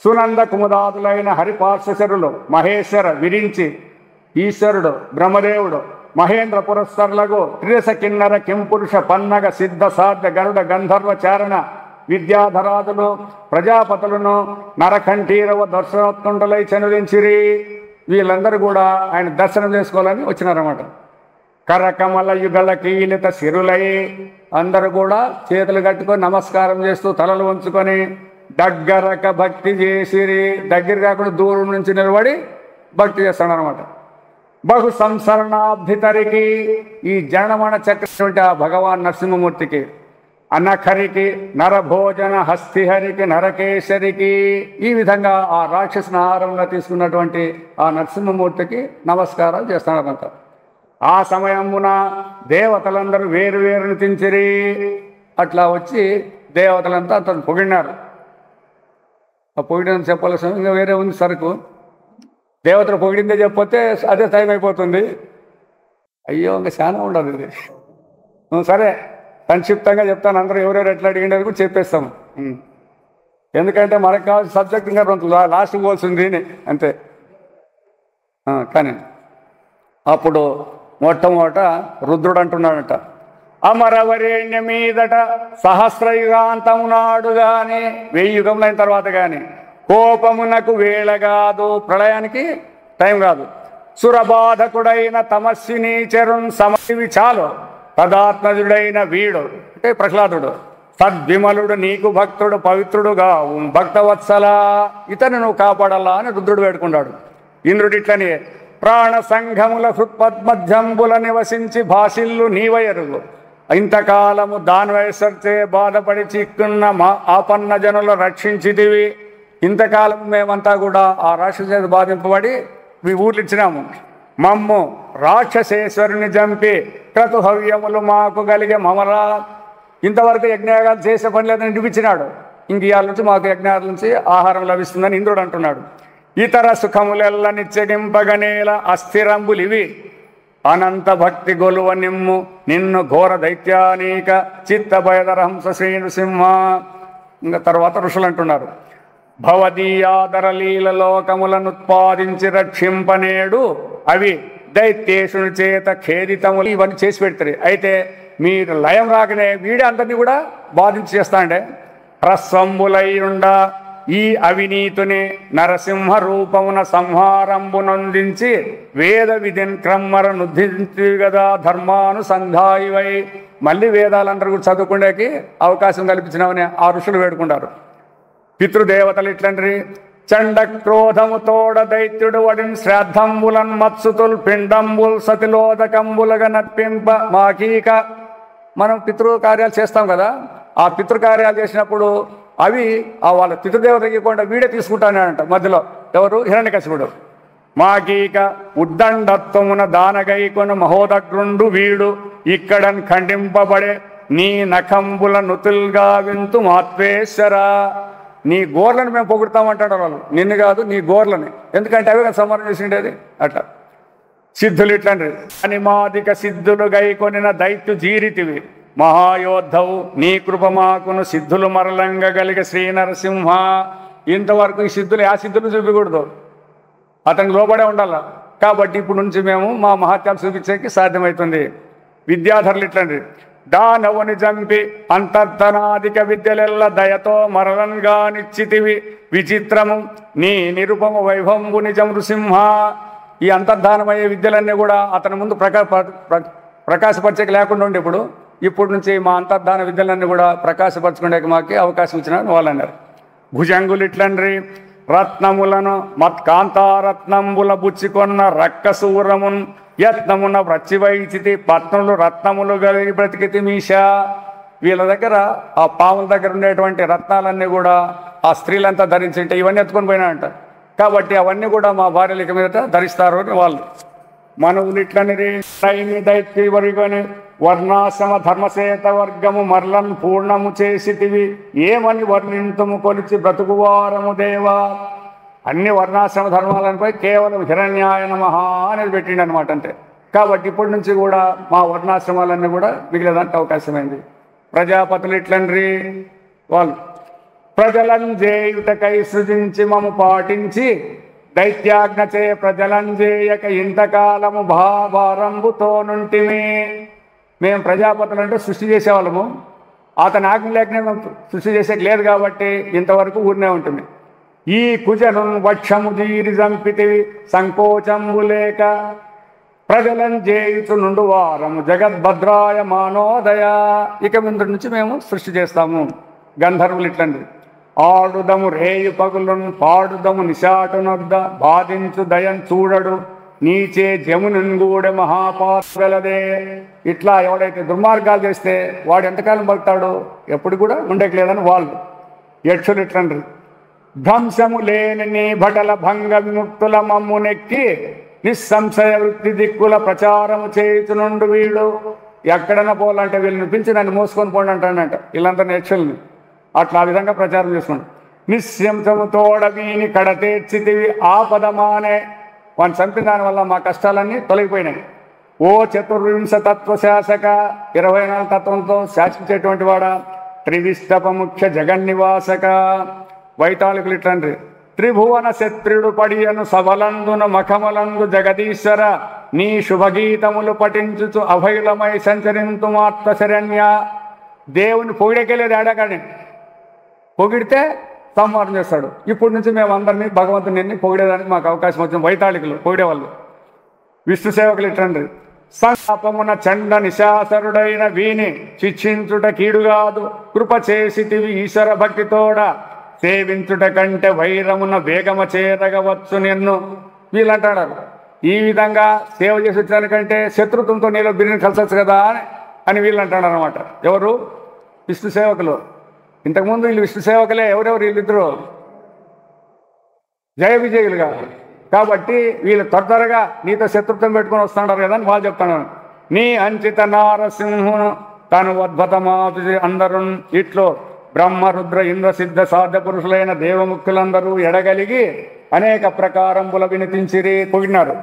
సునంద కుముదాదులైన హరిపార్శ్వశరులు మహేశ్వర విరించి ఈశ్వరుడు బ్రహ్మదేవుడు మహేంద్ర పురస్సరులకు త్రిరస కిన్నర కింపురుష పన్నగ సిద్ధ సాధ్య గరుడ గంధర్వ చారణ విద్యాధరాదులు ప్రజాపతులను నరకంఠీరవ దర్శనోత్కుంఠలై చనుదించిరి. వీళ్ళందరూ కూడా ఆయన దర్శనం చేసుకోవాలని వచ్చినారన్నమాట. కరకమల యుగల కీలిత సిరులై అందరూ కూడా చేతులు కట్టుకొని నమస్కారం చేస్తూ తలలు వంచుకొని దగ్గరక భక్తి చేసిరి. దగ్గర కాకుండా దూరం నుంచి నిలబడి భక్తి చేస్తాడనమాట. బహు సంసరణాబ్ధితరికి ఈ జనమణ చక్రటువంటి ఆ భగవాన్ నరసింహమూర్తికి అనఖరికి నరభోజన హస్తిహరికి నరకేశరికి ఈ విధంగా ఆ రాక్షసుని ఆహారంగా తీసుకున్నటువంటి ఆ నరసింహమూర్తికి నమస్కారాలు చేస్తాడనమాట. ఆ సమయమున దేవతలందరూ వేరు వేరు తించిరి. అట్లా వచ్చి దేవతలంతా అతను పొగిడినారు. ఆ పొగిడిన చెప్పాల్సిన ఇంకా వేరే ఉంది సరుకు. దేవతలు పొగిడిందే చెప్పొస్తే అదే టైం అయిపోతుంది. అయ్యో ఇంకా చాలా ఉండదు ఇది. సరే సంక్షిప్తంగా చెప్తాను. అందరూ ఎవరెవరు ఎట్లా అడిగిండేది కూడా చెప్పేస్తాము. ఎందుకంటే మనకు కావాల్సిన సబ్జెక్ట్ ఇంకా లాస్ట్ పోల్సింది అంతే. కానీ అప్పుడు మొట్టమొదట రుద్రుడు అంటున్నాడట, అమరవరేణ్య మీదట సహస్రయుగాంతము నాడు గాని 1000 యుగములైన తర్వాత కానీ కోపమునకు వేళ కాదు, ప్రళయానికి టైం కాదు. సురబాధకుడైన తమస్విని చరుణ్ సమవి చాలు తదాత్మజుడైన వీడు అంటే ప్రహ్లాదుడు సద్విమలుడు నీకు భక్తుడు పవిత్రుడుగా భక్తవత్సల ఇతను నువ్వు కాపాడాలా అని రుద్రుడు వేడుకున్నాడు. ఇంద్రుడిట్లని ప్రాణ సంఘముల హృత్పద్మధ్యంబుల నివసించి భాషిల్లు నీవయరుగు ఇంతకాలము దానవేసర్చే బాధపడి చిక్కున్న మా ఆపన్న జనుల రక్షించితివి. ఇంతకాలం మేమంతా కూడా ఆ రాక్షస చేత బాధింపబడి మీ ఊర్లు ఇచ్చినాము. మమ్ము రాక్షసేశ్వరుని చంపి క్రతుహవ్యములు మాకు కలిగే మమరా. ఇంతవరకు యజ్ఞయాగాలు చేసే పని లేదని నిరూపించినాడు. ఇంక ఇవాళ నుంచి మాకు యజ్ఞాల నుంచి ఆహారం లభిస్తుందని ఇంద్రుడు అంటున్నాడు. ఇతర సుఖములెల్ల నిత్యగింపగనేల అస్థిరంబులివి అనంత భక్తి గొలువ నిమ్ము నిన్ను ఘోర దైత్యానీక చిత్తభయదరహంస శ్రీ నృసింహ. ఇంకా తర్వాత ఋషులు అంటున్నారు, భవదీయాదర లీల లోకములనుత్పాదించి రక్షింపనేడు అవి దైత్యేశుని చేత ఖేదితములు ఇవన్నీ చేసి పెడతారు. అయితే మీరు లయం రాకనే వీడే అందరినీ కూడా బాధించి చేస్తాండే. హ్రస్వంబులైయుండ ఈ అవినీతుని నరసింహ రూపమున సంహారంబునొందించి వేద విధిన్ క్రమ్మర నుద్ధించి కదా ధర్మానుసంధాయివై. మళ్ళీ వేదాలందరూ కూడా చదువుకునేకి అవకాశం కల్పించినామని ఆ ఋషులు వేడుకుంటారు. పితృదేవతలు ఇట్లండ్రి చండ క్రోధము తోడ దైత్యుడు వడిన్ శ్రాద్ధంబులన్ మత్సుతుల్ పిండంబుల్ సతిలోదకంబులగా నప్పింప మాకీక. మనం పితృకార్యాలు చేస్తాం కదా, ఆ పితృకార్యాలు చేసినప్పుడు అవి వాళ్ళ పితృదేవతకి కూడా వీడే తీసుకుంటానంట. మధ్యలో ఎవరు? హిరణ్యకశిపుడు. మాకీక ఉద్దండత్వమున దానగైకొను మహోదగ్రుండు వీడు ఇక్కడన్ ఖండింపబడే నీ నఖంబుల నుతుల్గా వింతు మాత్వేశ్వరా. నీ గోర్లను మేము పొగుడతామంటాడు వాళ్ళు, నిన్ను కాదు నీ గోర్లని. ఎందుకంటే అవే కదా సంహారం చేసి ఉండేది. అట్లా సిద్ధులు ఇట్లండ్రి అనిమాదిక సిద్ధులు గైకొనిన దైత్యు జీరితివి మహాయోద్ధవు నీ కృప మాకును సిద్ధులు మరలంగగలిగే శ్రీ నరసింహ. ఇంతవరకు ఈ సిద్ధులు ఆ సిద్ధులు చూపించకూడదు, అతనికి లోబడే ఉండాల. కాబట్టి ఇప్పుడు నుంచి మేము మా మహత్యాలు చూపించేకి సాధ్యమవుతుంది. విద్యాధరులు ఇట్లండి దానవుని చంపి అంతర్ధనాధిక విద్యలెల్ల దయతో మరలంగా నిశ్చితివి విచిత్రము నీ నిరుపమ వైభవంబు నిజం నృసింహ. ఈ అంతర్ధానమయ్యే విద్యలన్నీ కూడా అతని ముందు ప్రకాశపరిచేకి లేకుండా ఉండి ఇప్పుడు నుంచి మా అంతర్ధాన విద్యలన్నీ కూడా ప్రకాశపరచుకునే మాకు అవకాశం ఇచ్చినారని వాళ్ళు అన్నారు. భుజంగులు ఇట్లండ్రి రత్నములను మత్కాంతారత్నంబుల బుచ్చికొన్న రక్కసూరమున్ యత్నమున వ్రచ్చివైచితి పత్నులు రత్నములు కలిగి బ్రతికితి మీష. వీళ్ళ దగ్గర ఆ పాముల దగ్గర ఉండేటువంటి రత్నాలన్నీ కూడా ఆ స్త్రీలంతా ధరించింటే ఇవన్నీ ఎత్తుకొని పోయినాయంట. కాబట్టి అవన్నీ కూడా మా భార్యలకి మీద ధరిస్తారు అని వాళ్ళు. మనవులు ఇట్లని దైత్యవరిగని వర్ణాశ్రమ ధర్మసేత వర్గము మరలను పూర్ణము చేసితివి ఏమని వర్ణింతుము కొలిచి బ్రతుకువారము దేవా. అన్ని వర్ణాశ్రమ ధర్మాలపై కేవలం హిరణ్యాయ నమః అనేది పెట్టిండి అనమాట అంతే. కాబట్టి ఇప్పటి నుంచి కూడా మా వర్ణాశ్రమాలన్నీ కూడా మిగిలేదానికి అవకాశమైంది. ప్రజాపతులు ఇట్లండ్రి వాళ్ళు ప్రజలంజేయుటకై సృజించి మము పాటించి దైత్యాజ్ఞచే ప్రజలంజేయక ఇంతకాలము భారంబుతో నుంటిమి. మేము ప్రజాపతులు అంటే సృష్టి చేసేవాళ్ళము, అతని ఆజ్ఞ లేకనే మేము సృష్టి చేసేకి లేదు కాబట్టి ఇంతవరకు ఊరినే ఉంటుంది. ఈ కుజను వక్షము దీరి చంపితివి సంకోచంబు లేక ప్రజలంజేయుచు నుండు వారము జగద్భద్రాయ మానోదయ. ఇక ముందు నుంచి మేము సృష్టి చేస్తాము. గంధర్వులు ఇట్లండి ఆడుదము రేయు పగులను పాడుదము నిశాటునొద్ద బాధించు దయం చూడడు నీచే జమునుగూడె మహాపాత్రలదే. ఇట్లా ఎవడైతే దుర్మార్గాలు చేస్తే వాడు ఎంతకాలం బతుకుతాడు, ఎప్పుడు కూడా ఉండట్లేదని వాళ్ళు. యక్షులు ఇట్లండ్రి ధ్వంసము లేని నీ భటల భంగ విముక్తుల మమ్మునెక్కి నిస్సంశయ వృత్తి దిక్కుల ప్రచారము చేయుచునుండు వీడు. ఎక్కడన్నా పోవాలంటే వీళ్ళని పిలిచి నన్ను మోసుకొని పోండి అంటాడంట వీళ్ళందరినీ యక్షుల్ని. అట్లా ఆ విధంగా ప్రచారం చేసుకోండి. నిశ్శంసము తోడ వీని కడతేర్చితివి ఆపదమానే. వాడిని చంపిన దానివల్ల మా కష్టాలన్నీ తొలగిపోయినాయి. ఓ చతుర్వింశ తత్వ శాసక 24 తత్వంతో శాసించేటువంటి వాడా త్రివిష్టప ముఖ్య జగన్నివాసక. వైతాళికులు ఇట్లండ్రి త్రిభువన శత్రుడు పడియను సబలందున మఖమలందు జగదీశ్వర నీ శుభగీతములు పఠించుచు అభయులమై సంచరింతు మాత్ర శరణ్య. దేవుని పొగిడేకెళ్ళేది ఆడాకాడి పొగిడితే సంహారం చేస్తాడు. ఇప్పటి నుంచి మేము అందరినీ భగవంతుని పొగిడేదానికి మాకు అవకాశం వచ్చింది. వైతాళికులు పొగిడేవాళ్ళు. విష్ణు సేవకులు ఇట్లండ్రి సంతాపమున చండ నిశాసరుడైన వీని శిక్షించుట కీడుగాదు కృప చేసితివి ఈశ్వర భక్తితోడ సేవించుట కంటే వైరమున వేగమ చేరగవచ్చు నిన్ను వీళ్ళు అంటాడు ఈ విధంగా సేవ చేసి వచ్చానికంటే శత్రుత్వంతో నీలో బిర్యానీ కలిసొచ్చు కదా అని వీళ్ళు అంటాడు అనమాట. ఎవరు? విష్ణు సేవకులు. ఇంతకుముందు వీళ్ళు విష్ణు సేవకులే. ఎవరెవరు వీళ్ళిద్దరు? జయ విజయులుగా. కాబట్టి వీళ్ళు త్వరగా నీతో శత్రుత్వం పెట్టుకొని వస్తున్నారు కదా అని వాళ్ళు చెప్తున్నాను. నీ అంచిత నారసింహును తను అద్భుతమాతు అందరు ఇట్లో బ్రహ్మ రుద్ర ఇంద్ర సిద్ధ సాధ్య పురుషులైన దేవముక్తులందరూ ఎడగలిగి అనేక ప్రకారంబుల వినిపించిరి పొగిడినారు.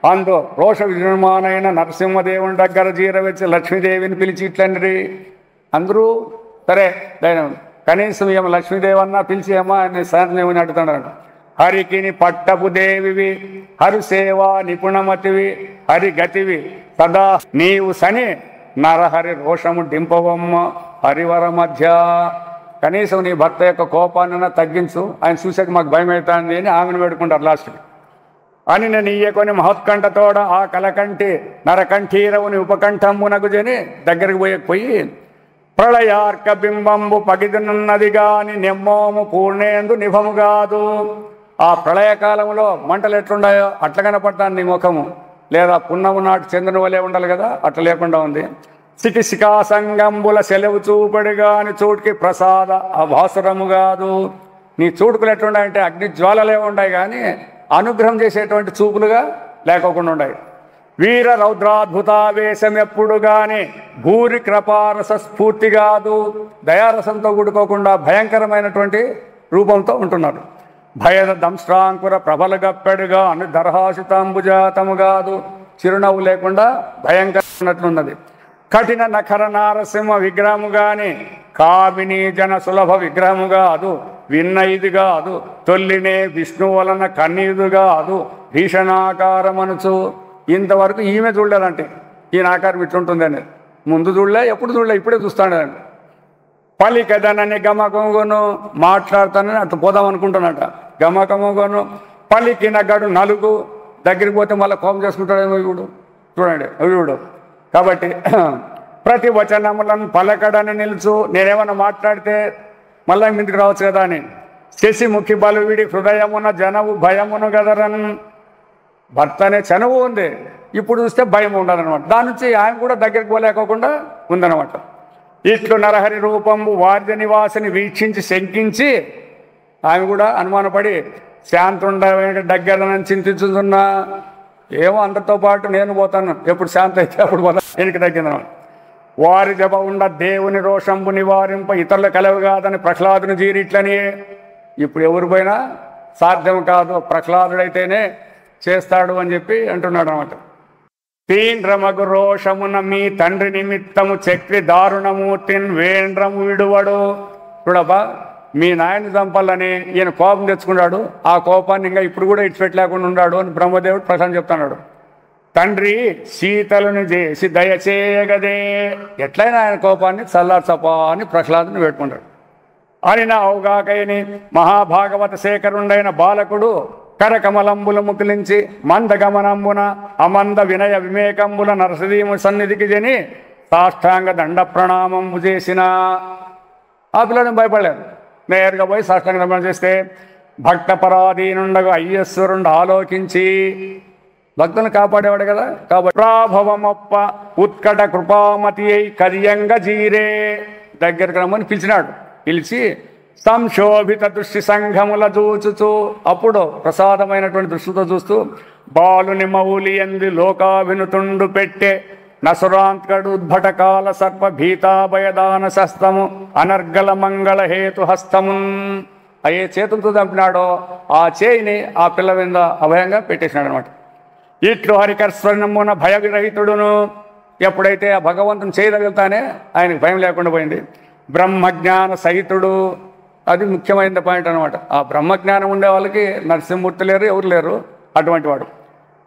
అందు రోష విజృంభమానైన నరసింహదేవుని దగ్గర జీరవచ్చి లక్ష్మీదేవిని పిలిచి ఇట్లండి. అందరూ సరే కనీసం ఏమో లక్ష్మీదేవన్నా పిలిచి ఏమా అని శాంతదేవుని అడుగుతున్నాడు. హరికిని పట్టపు దేవివి హరిసేవా నిపుణమతివి హరిగతివి సదా నీవు సని నరహరి రోషము డింపవమ్మ హరివర మధ్య. కనీసం నీ భర్త యొక్క కోపాన్ని తగ్గించు, ఆయన చూసాక మాకు భయం అవుతుంది అని ఆమెను పెట్టుకుంటారు లాస్ట్కి అని నేను ఇయ్యకొని మహోత్కంఠతోడ ఆ కలకంఠి నరకంఠీరవుని ఉపకంఠంబునకు జని దగ్గరికి పోయి ప్రళయార్క బింబంబు పగిదినున్నది గాని నెమ్మోము పూర్ణేందు నిభము కాదు. ఆ ప్రళయకాలంలో మంటలు ఎట్లున్నాయో అట్లా కనపడతాను నీ ముఖము, లేదా పున్నము నాటి చంద్రుని వలె ఉండాలి కదా, అట్లా లేకుండా ఉంది. సికిసికా సంగంబుల సెలవు చూపడి గాని చోటుకి ప్రసాద అభాసురము కాదు. నీ చూడుకులు ఎట్లున్నాయంటే అగ్ని జ్వాలలే ఉన్నాయి కానీ అనుగ్రహం చేసేటువంటి చూపులుగా లేకోకుండా ఉన్నాయి. వీర రౌద్రాద్భుతావేశం ఎప్పుడు కానీ భూరి కృపారస స్ఫూర్తి కాదు. దయారసంతో కూడుకోకుండా భయంకరమైనటువంటి రూపంతో ఉంటున్నారు. భయద దంశ్రాంకుర ప్రబల గప్పెడుగా అను దర్హాసితాంబుజాతము కాదు. చిరునవ్వు లేకుండా భయంకరమైనట్లున్నది. కఠిన నఖర నారసింహ విగ్రహము గాని కామిని జన సులభ విగ్రహము కాదు. విన్న ఇది కాదు తొల్లినే విష్ణు వలన కన్నీదు కాదు భీషణాకారమనుచు. ఇంతవరకు ఈమె చూడలేదంటే ఈయన ఆకారం ఇట్లుంటుంది అనేది ముందు చూడలే, ఎప్పుడు చూడలే, ఇప్పుడే చూస్తాడండి. పలికదనని గమకముగను మాట్లాడతానని అట్లా పోదాం అనుకుంటున్నట. గమకముగను పలికిన గడు నలుగు దగ్గరికి పోతే మళ్ళీ కోపం చేసుకుంటాడేమో వీడు. చూడండి వీడు. కాబట్టి ప్రతి వచనములను పలకడని నిలుచు. నేనేమన్నా మాట్లాడితే మళ్ళీ ఇంటికి రావచ్చు కదా అని. శశిముఖి బలువిడి హృదయమున జనవు భయమును గదరన్. భర్త అనే చనువు ఉంది, ఇప్పుడు చూస్తే భయం ఉండాలన్నమాట. దాని నుంచి ఆయన కూడా దగ్గరికి పోలేకోకుండా ఉందన్నమాట. ఇట్లు నరహరి రూపంబు వార్య నివాసిని వీక్షించి శంకించి ఆమె కూడా అనుమానపడి శాంతుండ దగ్గర చింతించుతున్నా. ఏమో అందరితో పాటు నేను పోతాను, ఎప్పుడు శాంత అయితే అప్పుడు పోతాను, వెనక్కి తగ్గిందన్నమాట. వారి జప ఉండ దేవుని రోషంబు నివారింప ఇతరులు కలవి కాదని ప్రహ్లాదుని జీరిట్లని. ఇప్పుడు ఎవరు పోయినా సాధ్యం కాదు, ప్రహ్లాదుడైతేనే చేస్తాడు అని చెప్పి అంటున్నాడు అనమాట. తీండ్రమగు రోషమున మీ తండ్రి నిమిత్తము చక్రి దారుణమూర్తిన్ వేండ్రము విడువడు. చూడబ్బా, మీ నాయన్ని చంపాలని ఈయన కోపం తెచ్చుకున్నాడు. ఆ కోపాన్ని ఇంకా ఇప్పుడు కూడా ఇచ్చిపెట్టలేకుండా ఉన్నాడు అని బ్రహ్మదేవుడు ప్రసాదం చెప్తున్నాడు. తండ్రి సీతలను చేసి దయచేయగదే. ఎట్లయినా ఆయన కోపాన్ని చల్లార్చపా అని ప్రహ్లాదుని పెట్టుకుంటాడు. అని నా అవగాకయని మహాభాగవత శేఖరుండైన బాలకుడు కరకమలంబుల ముకిలించి మందగమనంబున అమంద వినయ వివేకంబుల నరసదీము సన్నిధికి జని సాష్టాంగ దండ ప్రణామంబు చేసిన. ఆ పిల్లని భయపడలేదు, నేరుగా పోయి సాష్టాంగ దండం చేస్తే భక్త పరాధీనుండగా అయ్యస్వరుండు ఆలోకించి భక్తులను కాపాడేవాడు కదా. కాబట్టి ప్రాభవమొప్ప ఉత్కట కృపామతి అయి కర్యంగ జీరే దగ్గరకు రమ్మని పిలిచినాడు. పిలిచి సంశోభిత దృష్టి సంఘముల చూచుచు, అప్పుడు ప్రసాదమైనటువంటి దృష్టితో చూస్తూ బాలుని మౌలి ఎంది లోకాభినుతుండు పెట్టే నసురాంత్కడు ఉద్భటకాల సర్ప భీతాభయదాన శస్తము అనర్గల మంగళ హేతు హస్తమున్. ఏ చేతులతో చంపినాడో ఆ చేయిని ఆ పిల్ల మీద అభయంగా పెట్టేసినాడు అనమాట. ఇట్లు హరికర్స్వర్ణమున భయ విరహితుడును. ఎప్పుడైతే ఆ భగవంతుని చేయగలుగుతానే ఆయనకు భయం లేకుండా పోయింది. బ్రహ్మజ్ఞాన సహితుడు, అది ముఖ్యమైన పాయింట్ అనమాట. ఆ బ్రహ్మజ్ఞానం ఉండే వాళ్ళకి నరసింహమూర్తి లేరు, ఎవరు లేరు. అటువంటి వాడు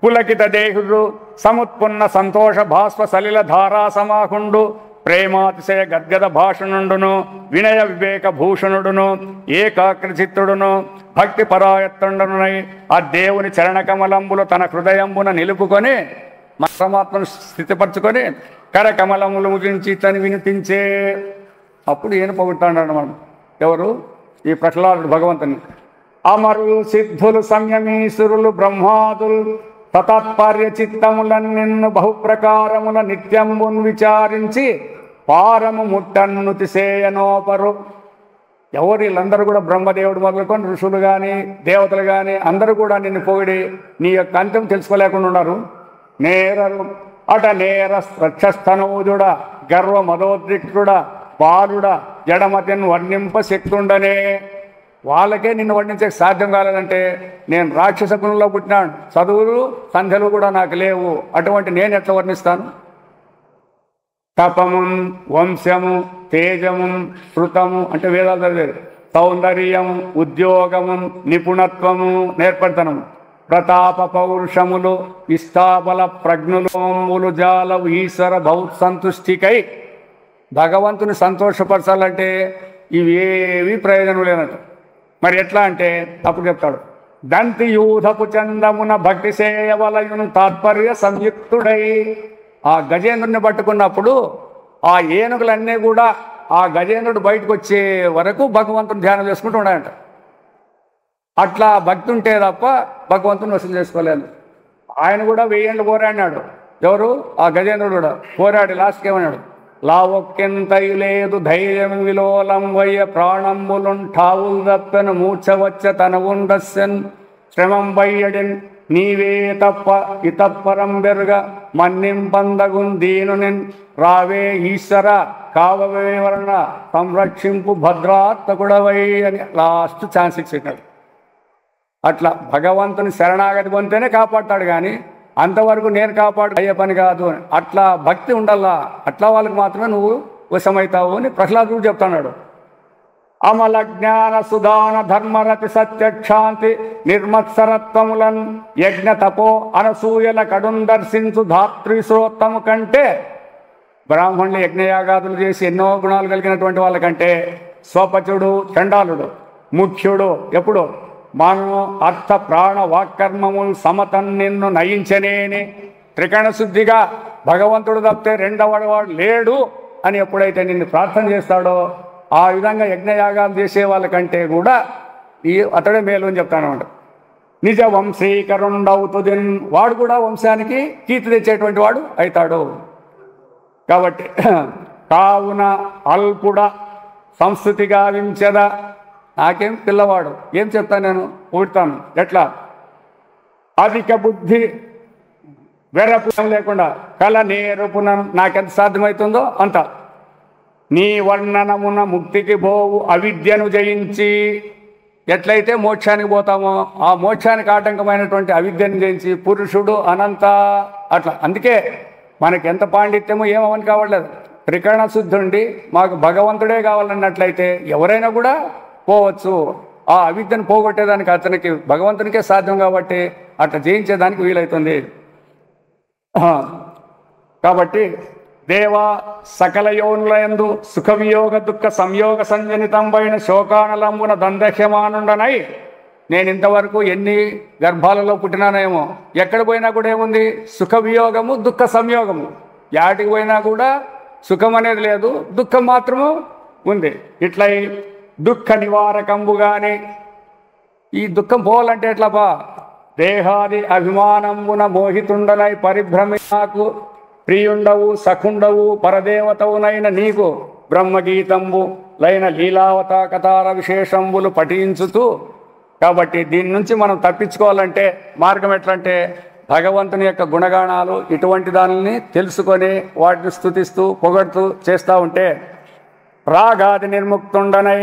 పులకిత దేహుడు సముత్పన్న సంతోష భాస్వ సలిల ధారా సమాహుండు ప్రేమాతిశయ గద్గద భాషణుండును వినయ వివేక భూషణుడును ఏకాగ్రచిత్తుడును భక్తి పరాయత్తుండునై ఆ దేవుని చరణకమలంబులు తన హృదయంబున నిలుపుకొని పరమాత్మను స్థితిపరచుకొని కరకమలములు ముగించి తను వినిపించే. అప్పుడు ఈయన పొగుడుతాడు మనం ఎవరు? ఈ ప్రహ్లాదుడు భగవంతుని. అమరులు సిద్ధులు సంయమీసురులు బ్రహ్మాదులు తతత్పర్య చిత్తములన్నిన్ను బహుప్రకారముల నిత్యంబున్ విచారించి పారము ముట్టన్ను తిసేయనోపరు. ఎవరు వీళ్ళందరూ కూడా బ్రహ్మదేవుడు మొదలుకొని ఋషులు కానీ దేవతలు కానీ అందరూ కూడా నిన్ను పొగిడి నీ యొక్క అంత్యం తెలుసుకోలేకుండా ఉన్నారు. నేరరు అట నేర రక్షస్థనూజుడ గర్వ మదోద్రిక్తుడ బాలుడ జడమతిని వర్ణింప శక్తుండనే. వాళ్ళకే నిన్ను వర్ణించే సాధ్యం కాలేదంటే నేను రాక్షస కులంలో పుట్టినాను, చదువులు సంధ్యలు కూడా నాకు లేవు, అటువంటి నేను ఎట్లా వర్ణిస్తాను? తపమున్ వంశము తేజము శృతము అంటే వేదాలు చదివేది, సౌందర్యము ఉద్యోగము నిపుణత్వము నేర్పడతనము ప్రతాప పౌరుషములు ఇష్టాబల ప్రజ్ఞులోములు జాలవు ఈశ్వర భౌత్సంతుష్టికై. భగవంతుని సంతోషపరచాలంటే ఇవేవి ప్రయోజనం లేనట్టు. మరి ఎట్లా అంటే అప్పుడు చెప్తాడు, దంతి యూధపు చందమున భక్తి సేయవలయును తాత్పర్య సంయుక్తుడై. ఆ గజేంద్రుని పట్టుకున్నప్పుడు ఆ ఏనుగులన్నీ కూడా ఆ గజేంద్రుడు బయటకు వచ్చే వరకు భగవంతుని ధ్యానం చేసుకుంటూ ఉండాలంట. అట్లా భక్తి ఉంటే తప్ప భగవంతుని వసూలు చేసుకోలేదు. ఆయన కూడా 1000 ఏళ్ళు పోరాడినాడు. ఎవరు? ఆ గజేంద్రుడు కూడా పోరాడి లాస్ట్కి ఏమన్నాడు, లావొక్కెంతయు లేదు ధైర్యం విలోలం వయ్య ప్రాణంబులుంఠావులు తప్పెను మూర్ఛవచ్చ తనవుండస్సెన్ శ్రమం వయ్యడిన్ నీవే తప్ప ఇతప్పరం బెరుగ మన్నింపందగున్ దీనునిన్ రావే ఈశ్వర కావవేవరణ సంరక్షింపు భద్రాత్మకుడవై అని లాస్ట్ ఛాన్స్ ఇచ్చినాడు. అట్లా భగవంతుని శరణాగతి పొందితేనే కాపాడతాడు, కానీ అంతవరకు నేను కాపాడు అయ్యే పని కాదు. అట్లా భక్తి ఉండాలా, అట్లా వాళ్ళకి మాత్రమే నువ్వు వశమవుతావు అని ప్రహ్లాదుడు చెప్తున్నాడు. అమల జ్ఞాన సుదాన ధర్మరతి సత్యక్షాంతి నిర్మత్సరత్వములన్ యజ్ఞ తపో అనసూయల కడున్ దర్శించు ధాతృశ్రోత్తము కంటే, బ్రాహ్మణులు యజ్ఞయాగాదులు చేసి ఎన్నో గుణాలు కలిగినటువంటి వాళ్ళకంటే స్వపచుడు చండాలుడు ముఖ్యుడు ఎప్పుడు మాను అర్థ ప్రాణ వాక్కర్మములు సమతం నిన్ను నయించనేని త్రికరణ శుద్ధిగా భగవంతుడు తప్పితే రెండవవాడు లేడు అని ఎప్పుడైతే నిన్ను ప్రార్థన చేస్తాడో ఆ విధంగా యజ్ఞయాగాలు చేసే వాళ్ళకంటే కూడా అతడే మేలు అని చెప్తానమాట. నిజ వంశీకరుండవుతుంది, వాడు కూడా వంశానికి కీర్తి తెచ్చేటువంటి వాడు అవుతాడు. కాబట్టి కావున అల్పుడ సంస్కృతి గావించదా, నాకేం పిల్లవాడు ఏం చెప్తాను నేను ఊడతాను. ఎట్లా అధిక బుద్ధి వెరపునం లేకుండా కళ నేరుపునం నాకెంత సాధ్యమవుతుందో అంత. నీ వర్ణనమున ముక్తికి పోవు అవిద్యను జయించి, ఎట్లయితే మోక్షానికి పోతామో ఆ మోక్షానికి ఆటంకమైనటువంటి అవిద్యను జయించి పురుషుడు అనంత. అట్లా అందుకే మనకి ఎంత పాండిత్యమో ఏమవని కావట్లేదు, త్రికరణ శుద్ధి ఉండి మాకు భగవంతుడే కావాలన్నట్లయితే ఎవరైనా కూడా పోవచ్చు. ఆ అవిద్యను పోగొట్టేదానికి అతనికి భగవంతునికే సాధ్యం కాబట్టి అట్లా జయించేదానికి వీలవుతుంది. కాబట్టి దేవా సకల యోనులయందు సుఖ వియోగ దుఃఖ సంయోగ సంజనితంపైన శోకానలంబున దందహ్యమానుండనై, నేను ఇంతవరకు ఎన్ని గర్భాలలో పుట్టినానేమో ఎక్కడ పోయినా కూడా ఏముంది సుఖ వియోగము దుఃఖ సంయోగము. యాటికి పోయినా కూడా సుఖం అనేది లేదు, దుఃఖం మాత్రము ఉంది. ఇట్లా దుఃఖ నివారకంబుగానే ఈ దుఃఖం పోవాలంటే ఎట్లాపా, దేహాది అభిమానంబున మోహితుండనై పరిభ్రమి నాకు ప్రియుండవు సఖుండవు పరదేవతవునైన నీకు బ్రహ్మగీతంబు లైన లీలావత కథార విశేషంబులు పఠించుతూ. కాబట్టి దీని నుంచి మనం తప్పించుకోవాలంటే మార్గం ఎట్లంటే భగవంతుని యొక్క గుణగాణాలు ఇటువంటి దానిని తెలుసుకొని వాటిని స్తుతిస్తూ పొగడుతూ చేస్తూ ఉంటే రాగాది నిర్ముక్తుండనై,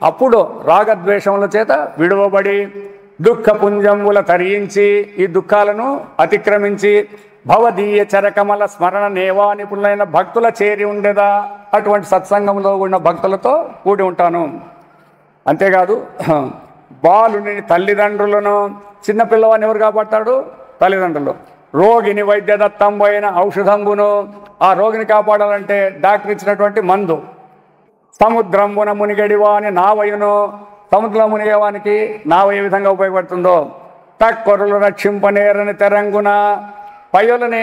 అప్పుడు రాగద్వేషముల చేత విడువబడి దుఃఖపుంజముల తరించి ఈ దుఃఖాలను అతిక్రమించి భవదీయ చరకమల స్మరణ నేవా నిపుణులైన భక్తుల చేరి ఉండేదా, అటువంటి సత్సంగంలో ఉన్న భక్తులతో కూడి ఉంటాను. అంతేకాదు బాలుని తల్లిదండ్రులను, చిన్నపిల్లవాడిని ఎవరు కాపాడతాడు? తల్లిదండ్రులు. రోగిని వైద్యదత్తంబైన ఔషధంబును, ఆ రోగిని కాపాడాలంటే డాక్టర్ ఇచ్చినటువంటి మందు. సముద్రంబున మునిగడివాని నావయును, సముద్రంలో మునిగేవానికి నావ ఏ విధంగా ఉపయోగపడుతుందో. తక్కొరలు రక్షింపనేరని తెరంగున, పయ్యోలని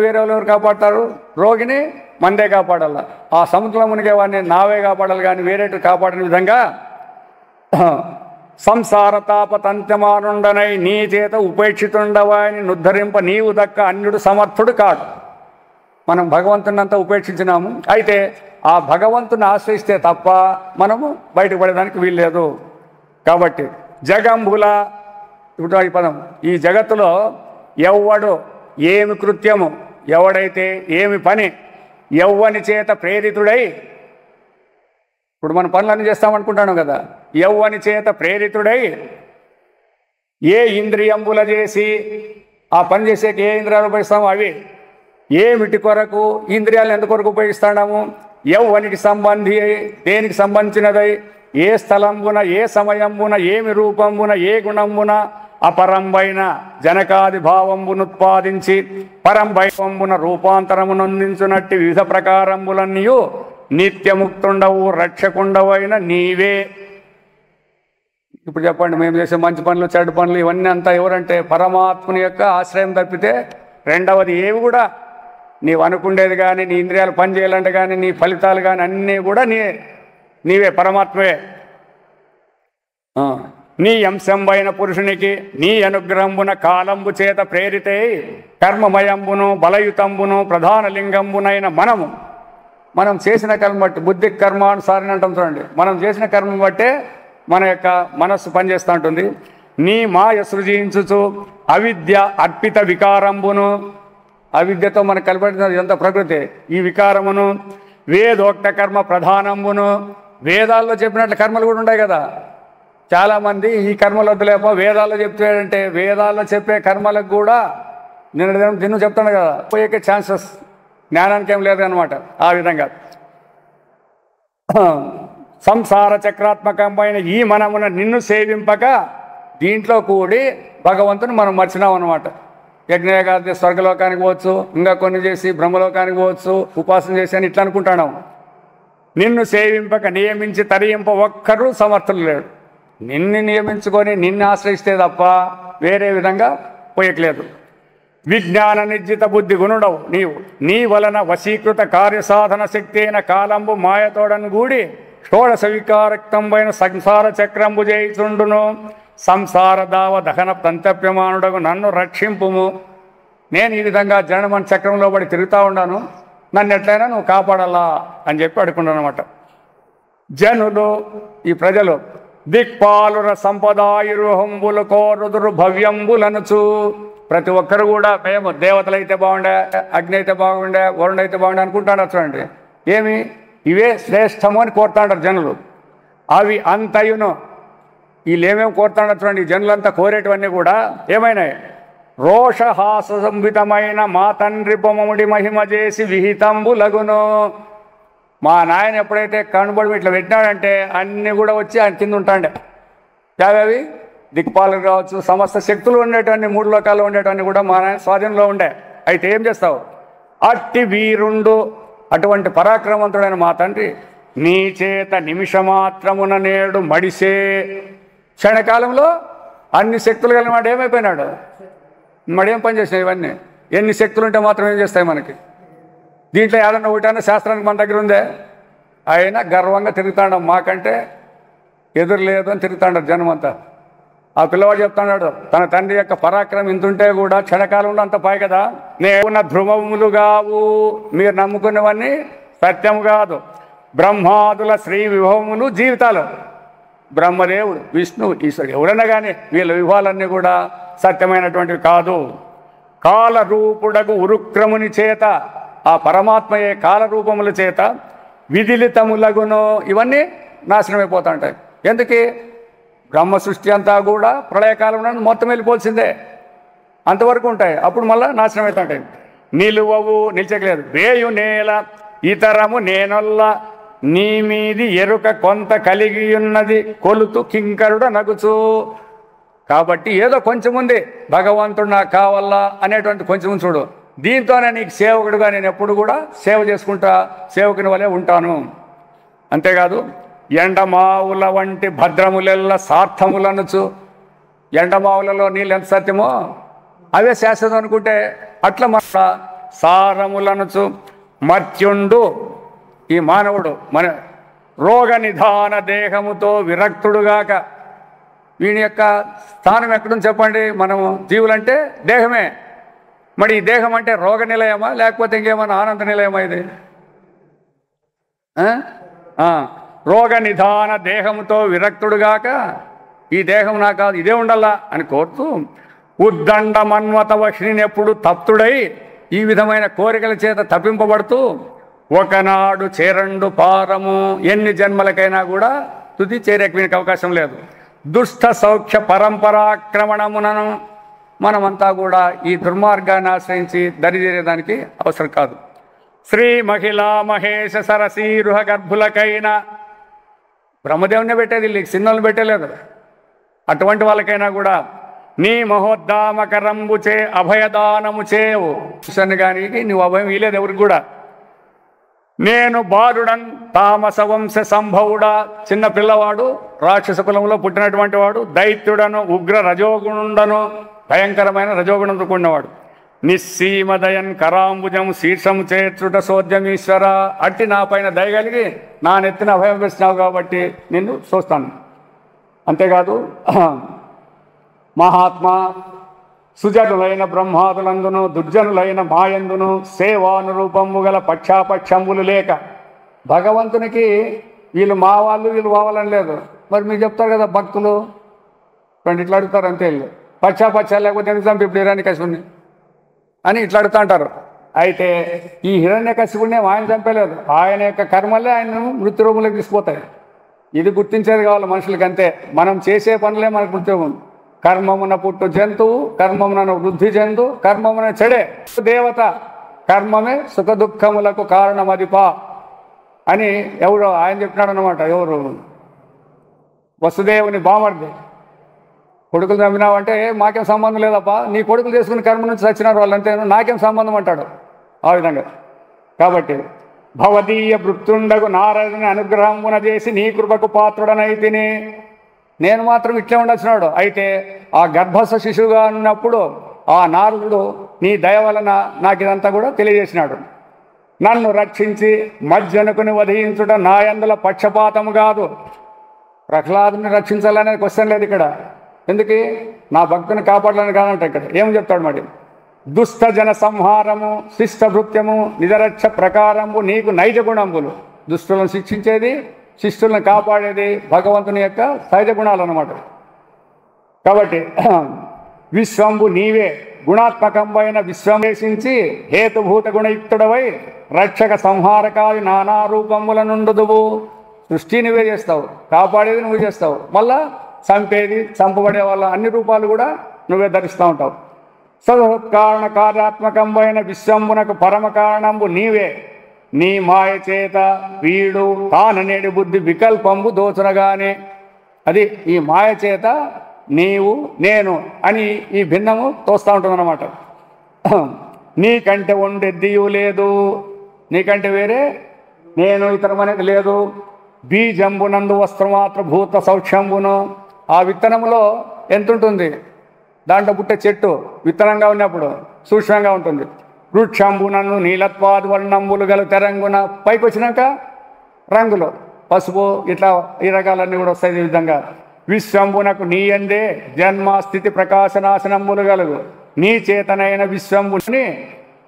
వేరే వాళ్ళు ఎవరు కాపాడతారు? రోగిని మందే కాపాడాల. ఆ సముద్రంలో మునిగేవాడిని నావే కాపాడాలి, కానీ వేరేటి కాపాడని విధంగా సంసార తాపతంత్యమానుండనై నీ చేత ఉపేక్షితుండవాని నుద్ధరింప నీవు దక్క అన్యుడు సమర్థుడు కాడు. మనం భగవంతునంతా ఉపేక్షించినాము, అయితే ఆ భగవంతుని ఆశ్రయిస్తే తప్ప మనము బయటకు పడేదానికి వీల్లేదు. కాబట్టి జగంబుల, ఇప్పుడు ఈ పదం, ఈ జగత్తులో ఎవ్వడు ఏమి కృత్యము, ఎవడైతే ఏమి పని, ఎవ్వని చేత ప్రేరితుడై, ఇప్పుడు మన పనులన్నీ చేస్తామనుకుంటాను కదా, ఎవ్వని చేత ప్రేరితుడై ఏ ఇంద్రియంబుల చేసి ఆ పని చేసేకి ఏ ఇంద్రియాలు ఉపయోగిస్తాము, అవి ఏమిటి కొరకు, ఇంద్రియాలు ఎంతకొరకు ఉపయోగిస్తాము, ఎవ్వనికి సంబంధి దేనికి సంబంధించినదై, ఏ స్థలంబున ఏ సమయంబున ఏమి రూపంబున ఏ గుణంబున అపరంబైన జనకాది భావంబునుత్పాదించి పరంబైవంబున రూపాంతరమునందించునట్టి వివిధ ప్రకారంబులన్నీయు నిత్యముక్తుండవు రక్షకుండవైన నీవే. ఇప్పుడు చెప్పండి, మేము చేసే మంచి పనులు చెడు పనులు ఇవన్నీ అంతా ఎవరంటే పరమాత్మని యొక్క ఆశ్రయం తప్పితే రెండవది ఏవి కూడా నీవు అనుకుండేది కానీ, నీ ఇంద్రియాలు పనిచేయాలంటే కానీ, నీ ఫలితాలు కానీ అన్నీ కూడా నీవే, పరమాత్మవే. నీ అంశంబైన పురుషునికి నీ అనుగ్రహంబున కాలంబు చేత ప్రేరితే కర్మమయంబును బలయుతంబును ప్రధాన లింగంబునైన మనం చేసిన కర్మ బట్టి, బుద్ధి కర్మానుసారని అంటాం చూడండి, మనం చేసిన కర్మ బట్టే మన యొక్క మనస్సు పనిచేస్తూ ఉంటుంది. నీ మాయ సృజించుచు అవిద్య అర్పిత వికారంబును, అవిద్యతో మనకు కలపడిన ఇదంతా ప్రకృతి, ఈ వికారమును వేదోక్త కర్మ ప్రధానంబును, వేదాల్లో చెప్పినట్లు కర్మలు కూడా ఉన్నాయి కదా. చాలామంది ఈ కర్మలు వద్దులేపో వేదాల్లో చెప్తాడంటే, వేదాల్లో చెప్పే కర్మలకు కూడా నిన్ను చెప్తాను కదా, పోయే ఛాన్సెస్ జ్ఞానానికి ఏం లేదు అనమాట. ఆ విధంగా సంసార చక్రాత్మకమైన ఈ మనమున నిన్ను సేవింపక దీంట్లో కూడి భగవంతుని మనం మర్చినాం అనమాట. యజ్ఞయాగాది స్వర్గలోకానికి పోవచ్చు, ఇంకా కొన్ని చేసి బ్రహ్మలోకానికి పోవచ్చు, ఉపాసన చేసి అని ఇట్లా అనుకుంటున్నాం. నిన్ను సేవింపక నియమించి తరింప ఒక్కరూ సమర్థులు లేడు. నిన్ను నియమించుకొని నిన్ను ఆశ్రయిస్తే తప్ప వేరే విధంగా పోయట్లేదు. విజ్ఞాన నిర్జిత బుద్ధి గుణుడవు నీవు, నీ వలన వశీకృత కార్యసాధన శక్తి అయిన కాలంబు మాయతోడను గూడి షోడశ వికారక్తంబైన సంసార చక్రంబు చేయుచుండును. సంసార దావ దహన తంతప్యమానుడగు నన్ను రక్షింపుము. నేను ఈ విధంగా జనమన్ చక్రంలో పడి తిరుగుతూ ఉన్నాను, నన్ను ఎట్లయినా నువ్వు కాపాడాలా అని చెప్పి అడుగుకున్నాను అనమాట. జనులు, ఈ ప్రజలు దిక్పాలుర సంపదాయురుహంబులు కోరుదురు భవ్యంబులనుచు, ప్రతి ఒక్కరు కూడా మేము దేవతలైతే బాగుండే, అగ్ని అయితే బాగుండే, వరుణ అయితే బాగుండే అనుకుంటాడు. చూడండి, ఏమి ఇవే శ్రేష్టము అని కోరుతాడారు జనులు. అవి అంతయును వీళ్ళేమేమి కోరుతాడారు చూడండి, ఈ జనులంతా కోరేటివన్నీ కూడా ఏమైనాయి, రోషహాస సంహితమైన మా తండ్రి పొమముడి మహిమ చేసి విహితంబులగును. మా నాయన ఎప్పుడైతే కనుబడి ఇట్లా పెట్టినాడంటే అన్నీ కూడా వచ్చి ఆయన కింద ఉంటాండే. యావవి దిక్పాలు కావచ్చు, సమస్త శక్తులు ఉండేటువంటి మూడు లోకాల్లో ఉండేటువంటి కూడా మా నాయన స్వాధీనంలో ఉండే. అయితే ఏం చేస్తావు, అట్టి వీరుండు అటువంటి పరాక్రమవంతుడైన మా తండ్రి నీ చేత నిమిషమాత్రమున నేడు మడిసే. క్షణకాలంలో అన్ని శక్తులు కలిగిన వాడు ఏమైపోయినాడు, మడేం పని చేసినాయి ఇవన్నీ. ఎన్ని శక్తులు ఉంటే మాత్రం ఏం చేస్తాయి మనకి. దీంట్లో ఏదన్నా ఒకటైనా శాస్త్రానికి మన దగ్గర ఉందే, అయినా గర్వంగా తిరుగుతాడు, మాకంటే ఎదురు లేదు అని తిరుగుతాడు జనమంతా. ఆ పిల్లవాడు చెప్తున్నాడు, తన తండ్రి యొక్క పరాక్రమం ఇంతుంటే కూడా క్షణకాలంలో అంత పాయి కదా. నేనున్న ధ్రువములు కావు, మీరు నమ్ముకున్నవన్నీ సత్యం కాదు. బ్రహ్మాదుల శ్రీ విభవములు జీవితాలు, బ్రహ్మదేవుడు విష్ణువు ఈశ్వరుడు ఎవరైనా కానీ వీళ్ళ విభవాలన్నీ కూడా సత్యమైనటువంటివి కాదు. కాలరూపుడగు ఉరుక్రముని చేత, ఆ పరమాత్మయే కాలరూపముల చేత విదిలితములగును, ఇవన్నీ నాశనమైపోతూ ఉంటాయి. ఎందుకు, బ్రహ్మ సృష్టి అంతా కూడా ప్రళయకాలంలో మొత్తం వెళ్ళిపోల్సిందే, అంతవరకు ఉంటాయి, అప్పుడు మళ్ళీ నాశనం అవుతుంటాయి. నిలువవు, నిలిచకలేదు. వేయు నేల ఇతరము నేనొల్ల నీ మీది ఎరుక కొంత కలిగి ఉన్నది కొలుతు కింకరుడు నగుచు. కాబట్టి ఏదో కొంచెం ఉంది, భగవంతుడు నాకు కావాలా అనేటువంటి కొంచెం చూడు, దీంతోనే నీకు సేవకుడుగా నేను ఎప్పుడు కూడా సేవ చేసుకుంటా, సేవకుని వలె ఉంటాను. అంతేకాదు ఎండమావుల వంటి భద్రములెల్ల సార్థములనుచు, ఎండమావులలో నీళ్ళు ఎంత సత్యమో అవే శాశ్వతం అనుకుంటే అట్లా మన సారములనుచు మర్త్యుండు, ఈ మానవుడు మన రోగ నిధాన దేహముతో విరక్తుడుగాక, వీని యొక్క స్థానం ఎక్కడుంది చెప్పండి. మనం జీవులంటే దేహమే. మరి ఈ దేహం అంటే రోగ నిలయమా లేకపోతే ఇంకేమన్నా ఆనంద నిలయమా ఇది? రోగ నిధాన దేహంతో విరక్తుడుగాక ఈ దేహం నా కాదు ఇదే ఉండాలా అని కోరుతూ ఉద్దండ మన్వత వక్షిని ఎప్పుడు తప్తుడై ఈ విధమైన కోరికల చేత తప్పింపబడుతూ ఒకనాడు చేరండు పారము ఎన్ని జన్మలకైనా కూడా తుది చేరేకి వీనికి అవకాశం లేదు. దుష్ట సౌఖ్య పరంపరాక్రమణమునను మనమంతా కూడా ఈ దుర్మార్గాన్ని ఆశ్రయించి దరిచేరేదానికి అవసరం కాదు. శ్రీ మహిళా మహేష సరసీరుహ గర్భులకైనా బ్రహ్మదేవుని పెట్టేది వీళ్ళకి సిన్నోళ్ళు పెట్టలేదు. అటువంటి వాళ్ళకైనా కూడా నీ మహోద్దామకరంబు చే అభయదానము చేవు కానీ నువ్వు అభయం ఇలేదు ఎవరికి కూడా. నేను బాలుడన్ తామస వంశ సంభవుడా చిన్న పిల్లవాడు రాక్షస కులంలో పుట్టినటువంటి వాడు దైత్యుడను ఉగ్ర రజోగుణుండను భయంకరమైన రజోగుణంతో కూడినవాడు నిస్సీమదయన్ కరాంబుజం శీర్షము చేర్చుట సోద్యమీశ్వర అట్టి నా పైన దయగలిగి నా నెత్తిన అభయం వేసినావు కాబట్టి నిన్ను చూస్తాను. అంతేకాదు మహాత్మా సుజనులైన బ్రహ్మాదులందును దుర్జనులైన మాయందును సేవానురూపము గల పక్షాపక్షంబులు లేక భగవంతునికి వీళ్ళు మా వాళ్ళు వీళ్ళు కావాలని లేదు. మరి మీరు చెప్తారు కదా భక్తులు ఇట్లా అడుగుతారు అంతే వీళ్ళు పక్షాపక్షాలు లేకపోతే ఎందుకు చంపి ఇప్పుడు హిరణ్యకశిపుణ్ణి అని ఇట్లా అడుగుతూ అంటారు. అయితే ఈ హిరణ్యకశిపుణ్ణి ఆయన చంపలేదు. ఆయన యొక్క కర్మలే ఆయనను మృత్యు రూపంలోకి తీసుకుపోతాయి. ఇది గుర్తించేది కావాలి మనుషులకి అంతే. మనం చేసే పనులే మనకు మృత్యువు. కర్మమున పుట్టు జంతువు కర్మమున వృద్ధి జంతు కర్మమున చెడే దేవత కర్మమే సుఖ దుఃఖములకు కారణమదిపా అని ఎవరు ఆయన చెప్పినాడు అనమాట. ఎవరు వసుదేవుని బామర్ది కొడుకులు చంపినావంటే మాకేం సంబంధం లేదప్పా నీ కొడుకులు చేసుకుని కర్మ నుంచి చచ్చినారు వాళ్ళు అంతేను నాకేం సంబంధం అంటాడు ఆ విధంగా. కాబట్టి భవదీయ భృత్తుండగు నారదుని అనుగ్రహమున చేసి నీ కృపకు పాత్రుడనైతిని నేను మాత్రం ఇట్లే ఉండొచ్చినాడు. అయితే ఆ గర్భస్థ శిశువుగా ఉన్నప్పుడు ఆ నారదుడు నీ దయ వలన నాకు ఇదంతా కూడా తెలియజేసినాడు. నన్ను రక్షించి మజ్జనుకుని వధించుట నాయందుల పక్షపాతము కాదు. ప్రహ్లాదుని రక్షించాలనే క్వశ్చన్ లేదు ఇక్కడ. ఎందుకు నా భక్తుని కాపాడాలని కాదంట. ఇక్కడ ఏం చెప్తాడు మరి దుష్ట జన సంహారము శిష్ట భృత్యము నిజరక్ష ప్రకారము నీకు నైజ గుణంబులు. దుష్టులను శిక్షించేది శిష్టులను కాపాడేది భగవంతుని యొక్క సహజ గుణాలు అన్నమాట. కాబట్టి విశ్వంబు నీవే గుణాత్మకమైన విశ్వమేషించి హేతుభూత గుణయుక్తుడవై రక్షక సంహారకాది నానా రూపముల నుండుదువు. సృష్టి నువ్వే చేస్తావు కాపాడేది నువ్వు చేస్తావు మళ్ళా చంపేది చంపబడే వాళ్ళ అన్ని రూపాలు కూడా నువ్వే ధరిస్తూ ఉంటావు. సదోత్కారణ కార్యాత్మకమైన విశ్వంబునకు పరమ కారణంబు నీవే. నీ మాయ చేత వీడు తాననేడి బుద్ధి వికల్పంబు దోచనగానే అది ఈ మాయ చేత నీవు నేను అని ఈ భిన్నము తోస్తూ ఉంటుందన్నమాట. నీకంటే ఉండెద్దియు లేదు నీకంటే వేరే నేను ఇతరం అనేది లేదు. బీజంబునందు వస్త్రమాత్ర భూత సౌఖ్యంబును ఆ విత్తనంలో ఎంత ఉంటుంది దాంట్లో పుట్టే చెట్టు విత్తనంగా ఉన్నప్పుడు సూక్ష్మంగా ఉంటుంది. వృక్షంబునన్ను నీలత్వాది వర్ణంబులు గల తెరంగున పైకి వచ్చినాక రంగులు పసుపు ఇట్లా ఈ రకాలన్నీ కూడా వస్తాయి. ఈ విధంగా విశ్వంబునకు నీ అందే జన్మ స్థితి ప్రకాశనాశనంబులు గలుగు. నీ చేతనైన విశ్వంబుని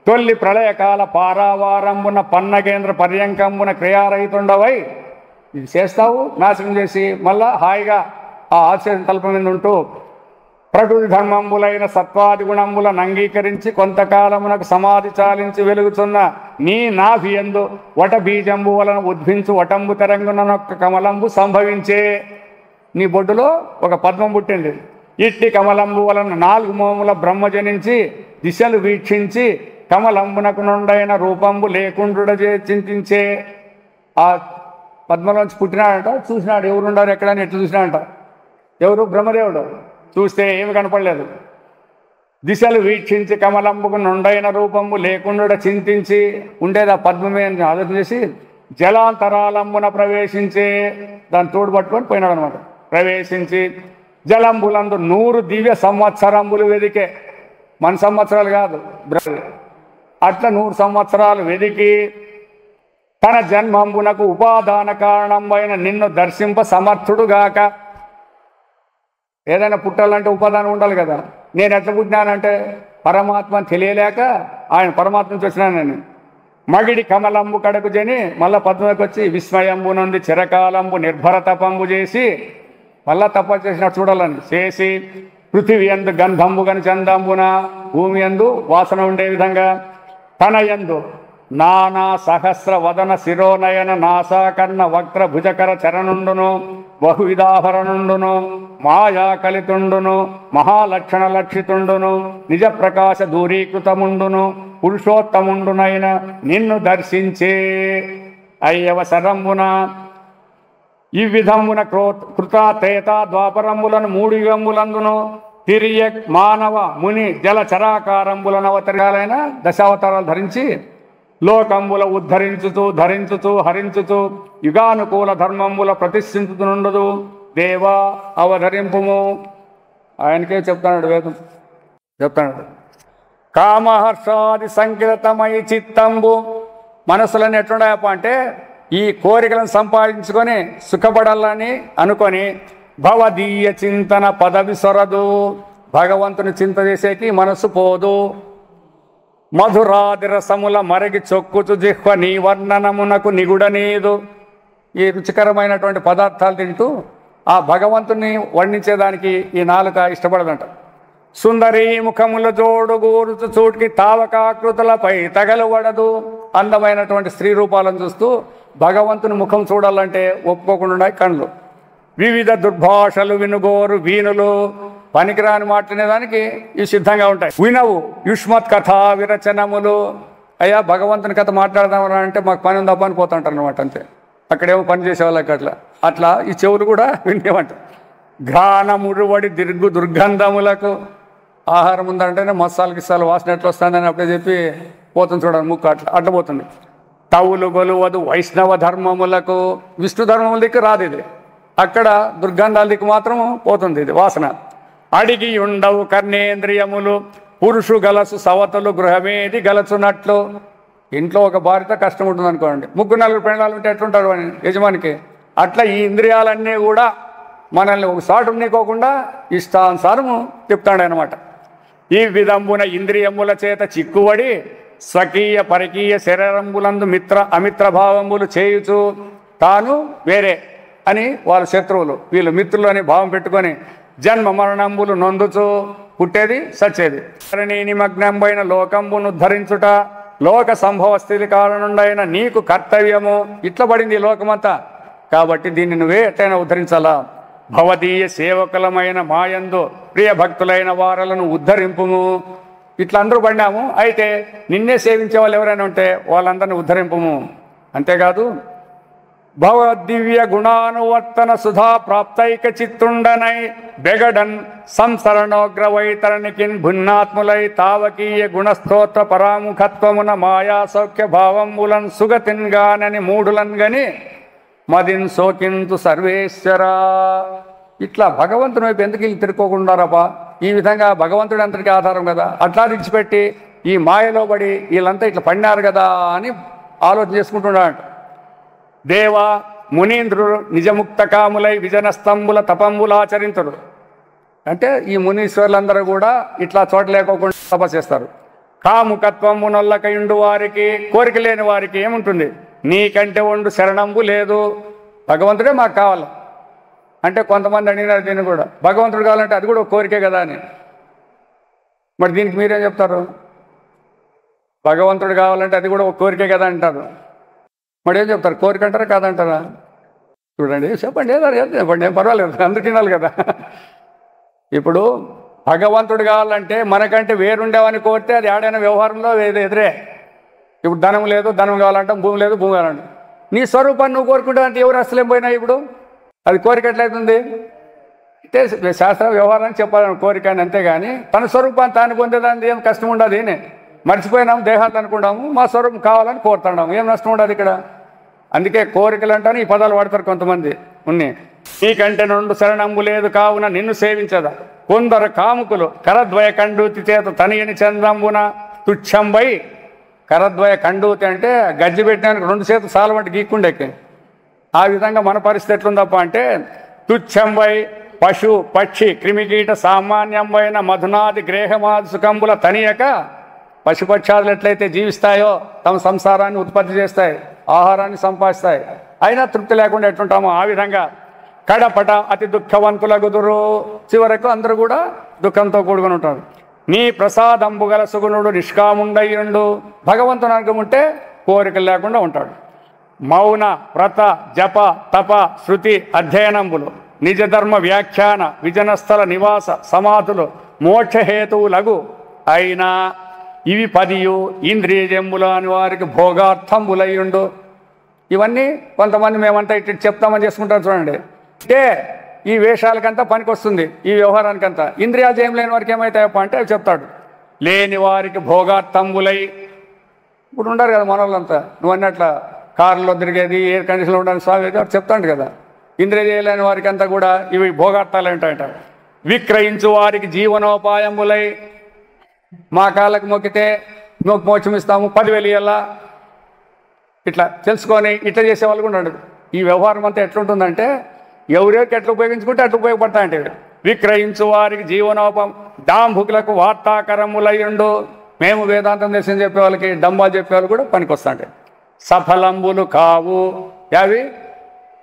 తొల్లి ప్రళయకాల పారావారంబున పన్నగేంద్ర పర్యంకంబున క్రియారహితుండవై ఇది చేస్తావు నాశనం చేసి మళ్ళా హాయిగా ఆ ఆశ్చర్య తల్ప మీద ఉంటూ ప్రకృతి ధర్మంబులైన సత్వాది గుణంబులను అంగీకరించి కొంతకాలమునకు సమాధి చాలించి వెలుగుతున్న నీ నాభియందు వట బీజంబు వలన ఉద్భించు వటంబు తెరంగునొక్క కమలంబు సంభవించే. నీ బొడ్డులో ఒక పద్మం పుట్టింది. ఇట్టి కమలంబు వలన 4 మోముల బ్రహ్మ జనించి దిశలు వీక్షించి కమలంబునకు నుండైన రూపంబు లేకుండుడ చింతించే. ఆ పద్మలోంచి పుట్టినాడంట చూసినాడు ఎవరుండారు ఎక్కడని ఎట్లు చూసినాడంట ఎవరు బ్రహ్మదేవుడు. చూస్తే ఏమి కనపడలేదు. దిశలు వీక్షించి కమలంబుకు నుండైన రూపంబు లేకుండా చింతించి ఉండేది ఆ పద్మమే అని ఆలోచన చేసి జలాంతరాలంబున ప్రవేశించే దాన్ని తోడు పట్టుకొని పోయినాడు అనమాట. ప్రవేశించి జలంబులందు 100 దివ్య సంవత్సరంబులు వెదికే మన సంవత్సరాలు కాదు అట్లా 100 సంవత్సరాలు వెదికి తన జన్మంబునకు ఉపాదాన కారణమైన నిన్ను దర్శింప సమర్థుడుగాక. ఏదైనా పుట్టాలంటే ఉపాదానం ఉండాలి కదా. నేను ఎట్లా పుట్టినానంటే పరమాత్మని తెలియలేక ఆయన పరమాత్మ నుంచి వచ్చినాను నేను. మగిడి కమలంబు కడకు జని మళ్ళా పద్మకి వచ్చి విస్మయంబు నుండి చిరకాలంబు నిర్భర తపంబు చేసి మళ్ళా తప చేసినట్టు చూడాలని చేసి పృథివీ యందు గంధంబు గని చందంబున భూమి యందు వాసన ఉండే విధంగా తన యందు నానా సహస్ర వదన శిరోనయన నాసాకర్ణ వక్ర భుజకర చరణుండును బహువిధాభరణుండును మాయా కలితుండును మహాలక్షణ లక్షితుండును నిజ ప్రకాశ దూరీకృతముండును పురుషోత్తముండునైన నిన్ను దర్శించే అయ్యవసరంబున ఈ విధమున కృత త్రేత ద్వాపరంబులను 3 యుగములందును తిరియ మానవ ముని జల చరాకారంబులను అవతరాలైన దశావతారాలు ధరించి లోకంబుల ఉద్ధరించుతూ ధరించుతూ హరించుతూ యుగానుకూల ధర్మంబుల ప్రతిష్ఠించుతుండదు దేవా అవధరింపుము. ఆయనకే చెప్తాడు వేదం చెప్తాడు. కామహర్షాది సంకిలతమై చిత్తంబు మనసులని ఎట్లుండాయప్ప అంటే ఈ కోరికలను సంపాదించుకొని సుఖపడాలని అనుకొని భవదీయ చింతన పదవి సొరదు భగవంతుని చింత చేసేకి మనసు పోదు. మధురాది రసముల మరగి చొక్కుచు జిహ్వ నీ వర్ణనమునకు నిగుడనీదు. ఈ రుచికరమైనటువంటి పదార్థాలు తింటూ ఆ భగవంతుని వర్ణించేదానికి ఈ నాలుక ఇష్టపడదంట. సుందరీ ముఖముల జోడు గూరుచు చూటికి తావకాకృతులపై తగలబడదు. అందమైనటువంటి స్త్రీ రూపాలను చూస్తూ భగవంతుని ముఖం చూడాలంటే ఒప్పుకోకుండా కళ్ళు. వివిధ దుర్భాషలు వినుగోరు వీణులు పనికిరాని మాట్లాడేదానికి ఇవి సిద్ధంగా ఉంటాయి. వినవు యుష్మత్ కథా విరచనములు. అయ్యా భగవంతుని కథ మాట్లాడదామని అంటే మాకు పని ఉందా పని పోతుంటారు అనమాట. అంతే అక్కడేమో పని చేసేవాళ్ళకి అట్లా ఈ చెవులు కూడా వినేవంట. ఘానమురువడి దుర్గంధములకు ఆహారం ఉందంటేనే మసాలు గిస్సాలు వాసన ఎట్లా వస్తుందని అప్పుడే చెప్పి పోతుంది చూడండి ముక్కు అట్లా పోతుంది. తవులు గొలువదు వైష్ణవ ధర్మములకు విష్ణు ధర్మముల దిక్కు రాదు ఇది. అక్కడ దుర్గంధాల దిక్కు మాత్రం పోతుంది ఇది వాసన. అడిగి ఉండవు కర్ణేంద్రియములు పురుషు గలసు సవతలు గృహమేది గలచున్నట్లు. ఇంట్లో ఒక భార్యతో కష్టం ఉంటుంది అనుకోండి, 3-4 పెళ్ళాలు ఉంటే ఎట్లుంటారు అని యజమానికి. అట్లా ఈ ఇంద్రియాలన్నీ కూడా మనల్ని ఒక సాటు ఉన్నకోకుండా ఇష్టానుసారము చెప్తాడు అనమాట. ఈ విధంబున ఇంద్రియముల చేత చిక్కుబడి స్వకీయ పరకీయ శరీరంబులందు అమిత్ర భావంబులు చేయుచు తాను వేరే అని వాళ్ళ శత్రువులు వీళ్ళు మిత్రులు అని భావం పెట్టుకొని జన్మ మరణంబులు నొందుచు పుట్టేది సచ్చేది. నిమగ్నంబైన లోకంబును ధరించుట లోక సంభవ స్థితి కారణుండైన నీకు కర్తవ్యము. ఇట్లా పడింది లోకమంతా కాబట్టి దీన్ని నువ్వే ఎట్టైనా ఉద్ధరించాలా. భవదీయ సేవకులమైన మాయందు ప్రియ భక్తులైన వారలను ఉద్ధరింపుము. ఇట్లా అందరూ పడినాము, అయితే నిన్నే సేవించే వాళ్ళు ఎవరైనా ఉంటే వాళ్ళందరినీ ఉద్ధరింపుము. అంతేకాదు భవదివ్య గుణానువర్తన సుధా ప్రాప్తైక చిత్తుండనై బెగడన్ సంసరణోగ్రవైతరణికిన్ భిన్నాత్ములై తావకీయ గుణస్తోత్ర పరాముఖత్వమున మాయా సౌఖ్య భావములన్ సుగతిన్ గానని మూఢులన్ గని మదిన్ సోకింతు సర్వేశ్వరా. ఇట్లా భగవంతుని వైపు ఎందుకు వీళ్ళు తిరుక్కోకుండారప్ప? ఈ విధంగా భగవంతుడి అంతటికి ఆధారం కదా. అట్లా విడిచిపెట్టి ఈ మాయలో పడి వీళ్ళంతా ఇట్లా పడినారు కదా అని ఆలోచన చేసుకుంటున్నాడు. దేవ మునీంద్రుడు నిజముక్త కాములై విజనస్తంభుల తపంబులాచరింతుడు. అంటే ఈ మునీశ్వర్లందరూ కూడా ఇట్లా చోట లేకోకుండా తపస్సు చేస్తారు. కాముకత్వము నొల్లకయుండు వారికి కోరిక లేని వారికి ఏముంటుంది? నీకంటే వండు శరణంబు లేదు. భగవంతుడే మాకు కావాలి అంటే కొంతమంది అడిగినారు దీన్ని కూడా. భగవంతుడు కావాలంటే అది కూడా ఒక కోరికే కదా అని. మరి దీనికి మీరేం చెప్తారు? భగవంతుడు కావాలంటే అది కూడా ఒక కోరికే కదా అంటారు. మరి ఏం చెప్తారు? కోరిక అంటారా కాదంటారా? చూడండి చెప్పండి, ఏదో చెప్పండి, ఏం పర్వాలేదు, అందరికీ వినాలి కదా. ఇప్పుడు భగవంతుడు కావాలంటే మనకంటే వేరుండేవని కోరితే అది ఆడైన వ్యవహారంలో ఎదురే. ఇప్పుడు ధనం లేదు, ధనం కావాలంటాం, భూమి లేదు, భూమి కావాలంటాం. నీ స్వరూపాన్ని నువ్వు కోరుకుంటావు అంటే ఎవరు అసలేం పోయినా ఇప్పుడు అది కోరిక ఎట్లయితుంది? అంటే శాస్త్ర వ్యవహారాన్ని చెప్పాలని కోరిక అని, అంతేగాని తన స్వరూపాన్ని తాను పొందేదాన్ని ఏం కష్టం ఉండదు. మర్చిపోయినాము దేహాలు అనుకుంటాము, మా స్వరూపం కావాలని కోరుతున్నాము, ఏం నష్టం ఉండదు ఇక్కడ. అందుకే కోరికలు అంటాను ఈ పదాలు వాడతారు కొంతమంది. ఉన్నాయి నీకంటే 2 శరణంబు లేదు కావున నిన్ను సేవించదా. కొందరు కాముకులు కరద్వయ కండూతి చేత తనియని చందంబున తుచ్చంబై. కరద్వయ కండూతి అంటే గజ్జి పెట్టినానికి 2 చేతులు సాలమంటే గీక్కుండెక్కి. ఆ విధంగా మన పరిస్థితి ఎట్లుందప్ప అంటే తుచ్చంబై పశు పక్షి క్రిమికీట సామాన్యమైన మధునాది గ్రేహమాది సుఖంబుల తనియక పశుపక్షాదులు ఎట్లయితే జీవిస్తాయో తమ సంసారాన్ని ఉత్పత్తి చేస్తాయి, ఆహారాన్ని సంపాదిస్తాయి, అయినా తృప్తి లేకుండా ఎట్లుంటామో ఆ విధంగా కడపట అతి దుఃఖవంతుల గుదురు, చివరకు అందరూ కూడా దుఃఖంతో కూడుకుని ఉంటారు. నీ ప్రసాదంబు గల సుగుణుడు నిష్కాముండయ్యుండు, భగవంతుని అనుగ్రహం ఉంటే కోరికలు లేకుండా ఉంటాడు. మౌన వ్రత జప తప శృతి అధ్యయనంబులు నిజధర్మ వ్యాఖ్యాన విజనస్థల నివాస సమాధులు మోక్షహేతువులగు అయినా ఇవి 10 ఇంద్రియజంబులు అని వారికి భోగార్థంబులయ్యుండు. ఇవన్నీ కొంతమంది మేమంతా ఇటు చెప్తామని చేసుకుంటారు చూడండి. అంటే ఈ వేషాలకంతా పనికి వస్తుంది, ఈ వ్యవహారానికంతా. ఇంద్రియాలు ఏం లేని వారికి ఏమవుతాయప్ప అంటే అవి చెప్తాడు. లేని వారికి భోగార్థంబులై, ఇప్పుడు ఉండరు కదా మన వాళ్ళంతా, నువ్వు అన్నట్ల కారులో తిరిగేది ఎయిర్ కండిషన్లో ఉండని స్వామి చెప్తాడు కదా. ఇంద్రియ లేని వారికి అంతా కూడా ఇవి భోగార్థాలు ఏంటంట. విక్రయించు వారికి జీవనోపాయములై, మా కాళ్ళకు మొక్కితే మోక్షం ఇస్తాము 10,000 ఇయ్యాలా, ఇట్లా తెలుసుకొని ఇట్లా చేసేవాళ్ళు కూడా ఉండదు. ఈ వ్యవహారం అంతా ఎట్లుంటుందంటే ఎవరికి ఎట్లా ఉపయోగించుకుంటే అట్లా ఉపయోగపడతాయంటే. విక్రయించు వారికి జీవనోపం డాంభుకులకు వార్తాకరములయ్యుండు, మేము వేదాంతం దేశం చెప్పే వాళ్ళకి డంబాలు చెప్పేవాళ్ళు కూడా పనికి వస్తాంటాయి. సఫలంబులు కావు అవి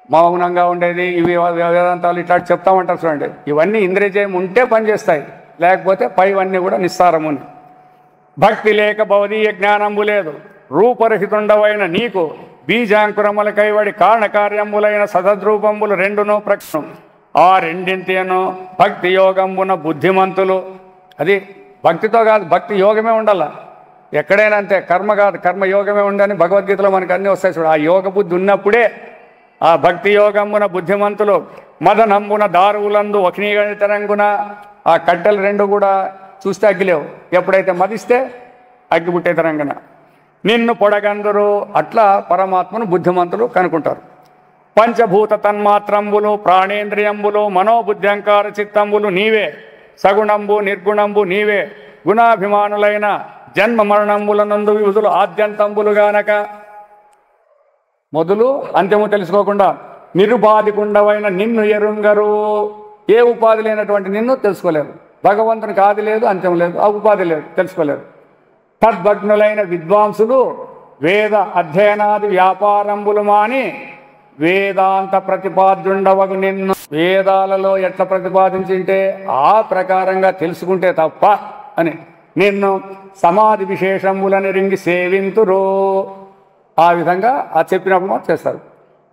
మౌనంగా ఉండేది, ఇవి వేదాంతాలు ఇట్లా చెప్తామంటారు చూడండి. ఇవన్నీ ఇంద్రియజయం ఉంటే పనిచేస్తాయి, లేకపోతే పైవన్నీ కూడా నిస్సారముని. భక్తి లేక భవదీయ జ్ఞానంబు లేదు, రూపరహితుండవైన నీకు బీజాంకురముల కైవడి కారణకార్యములైన సదద్రూపంబులు 2 ప్రకటన. ఆ రెండింటిను భక్తి యోగంబున బుద్ధిమంతులు, అది భక్తితో కాదు భక్తి యోగమే ఉండాల. ఎక్కడైనా అంతే, కర్మ కాదు కర్మ యోగమే ఉండని భగవద్గీతలో మనకు అన్నీ వస్తాయి చూడ. ఆ యోగ బుద్ధి ఉన్నప్పుడే ఆ భక్తి యోగంబున బుద్ధిమంతులు మదనంబున దారువులందు అగ్నిగణితరంగున, ఆ కట్టెలు 2 కూడా చూస్తే అగ్గిలేవు, ఎప్పుడైతే మదిస్తే అగ్గి పుట్టే తరంగన నిన్ను పొడగందరూ. అట్లా పరమాత్మను బుద్ధిమంతులు కనుక్కుంటారు. పంచభూత తన్మాత్రంబులు ప్రాణేంద్రియంబులు మనోబుద్ధ్యంకార చిత్తంబులు నీవే, సగుణంబు నిర్గుణంబు నీవే, గుణాభిమానులైన జన్మ మరణంబులనందు విధులు ఆద్యంతంబులుగానక, మొదలు అంత్యము తెలుసుకోకుండా నిరుపాధికుండవైన నిన్ను ఎరుంగరు. ఏ ఉపాధి లేనటువంటి నిన్ను తెలుసుకోలేరు. భగవంతునికి ఆది లేదు, అంత్యం లేదు, ఆ ఉపాధి లేదు, తెలుసుకోలేరు. తద్భగ్నులైన విద్వాంసులు వేద అధ్యయనాది వ్యాపారంబులు మాని వేదాంత ప్రతిపాద్యుండవగు నిన్ను, వేదాలలో ఎట్లా ప్రతిపాదించింటే ఆ ప్రకారంగా తెలుసుకుంటే తప్ప అని నిన్ను సమాధి విశేషములని రింగి సేవింతురు. ఆ విధంగా ఆ చెప్పినప్పుడు చేస్తారు.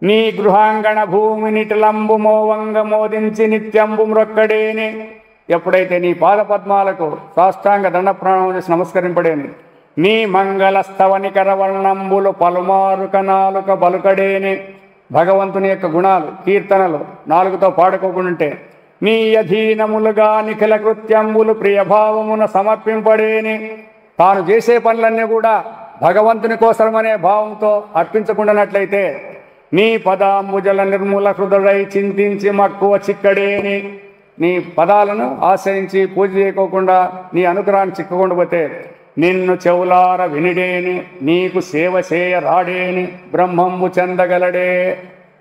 నీ గృహాంగణ భూమినిటిలంబు మోవంగ మోదించి నిత్యంబు మ్రొక్కడేని, ఎప్పుడైతే నీ పాదపద్మాలకు సాష్టాంగ దండ ప్రాణం చేసి నమస్కరింపడేని, నీ మంగళస్తవనికర వర్ణంబులు పలుమారు కనాలుక బలుకడేని, భగవంతుని యొక్క గుణాలు కీర్తనలు నాలుగుతో పాడుకోకుంటే, నీ అధీనములుగా నిఖిల కృత్యంబులు ప్రియభావమున సమర్పింపడేని, తాను చేసే పనులన్నీ కూడా భగవంతుని కోసమనే భావంతో అర్పించకుండానట్లయితే, నీ పదాంబుజల నిర్మూల హృదయై చింతించి మక్కువ చిక్కడేని, నీ పదాలను ఆశ్రయించి పూజ చేయకోకుండా నీ అనుగ్రహాన్ని చిక్కకుండా పోతే, నిన్ను చెవులార వినిడేని నీకు సేవ చేయ రాడేని బ్రహ్మంబు చెందగలడే.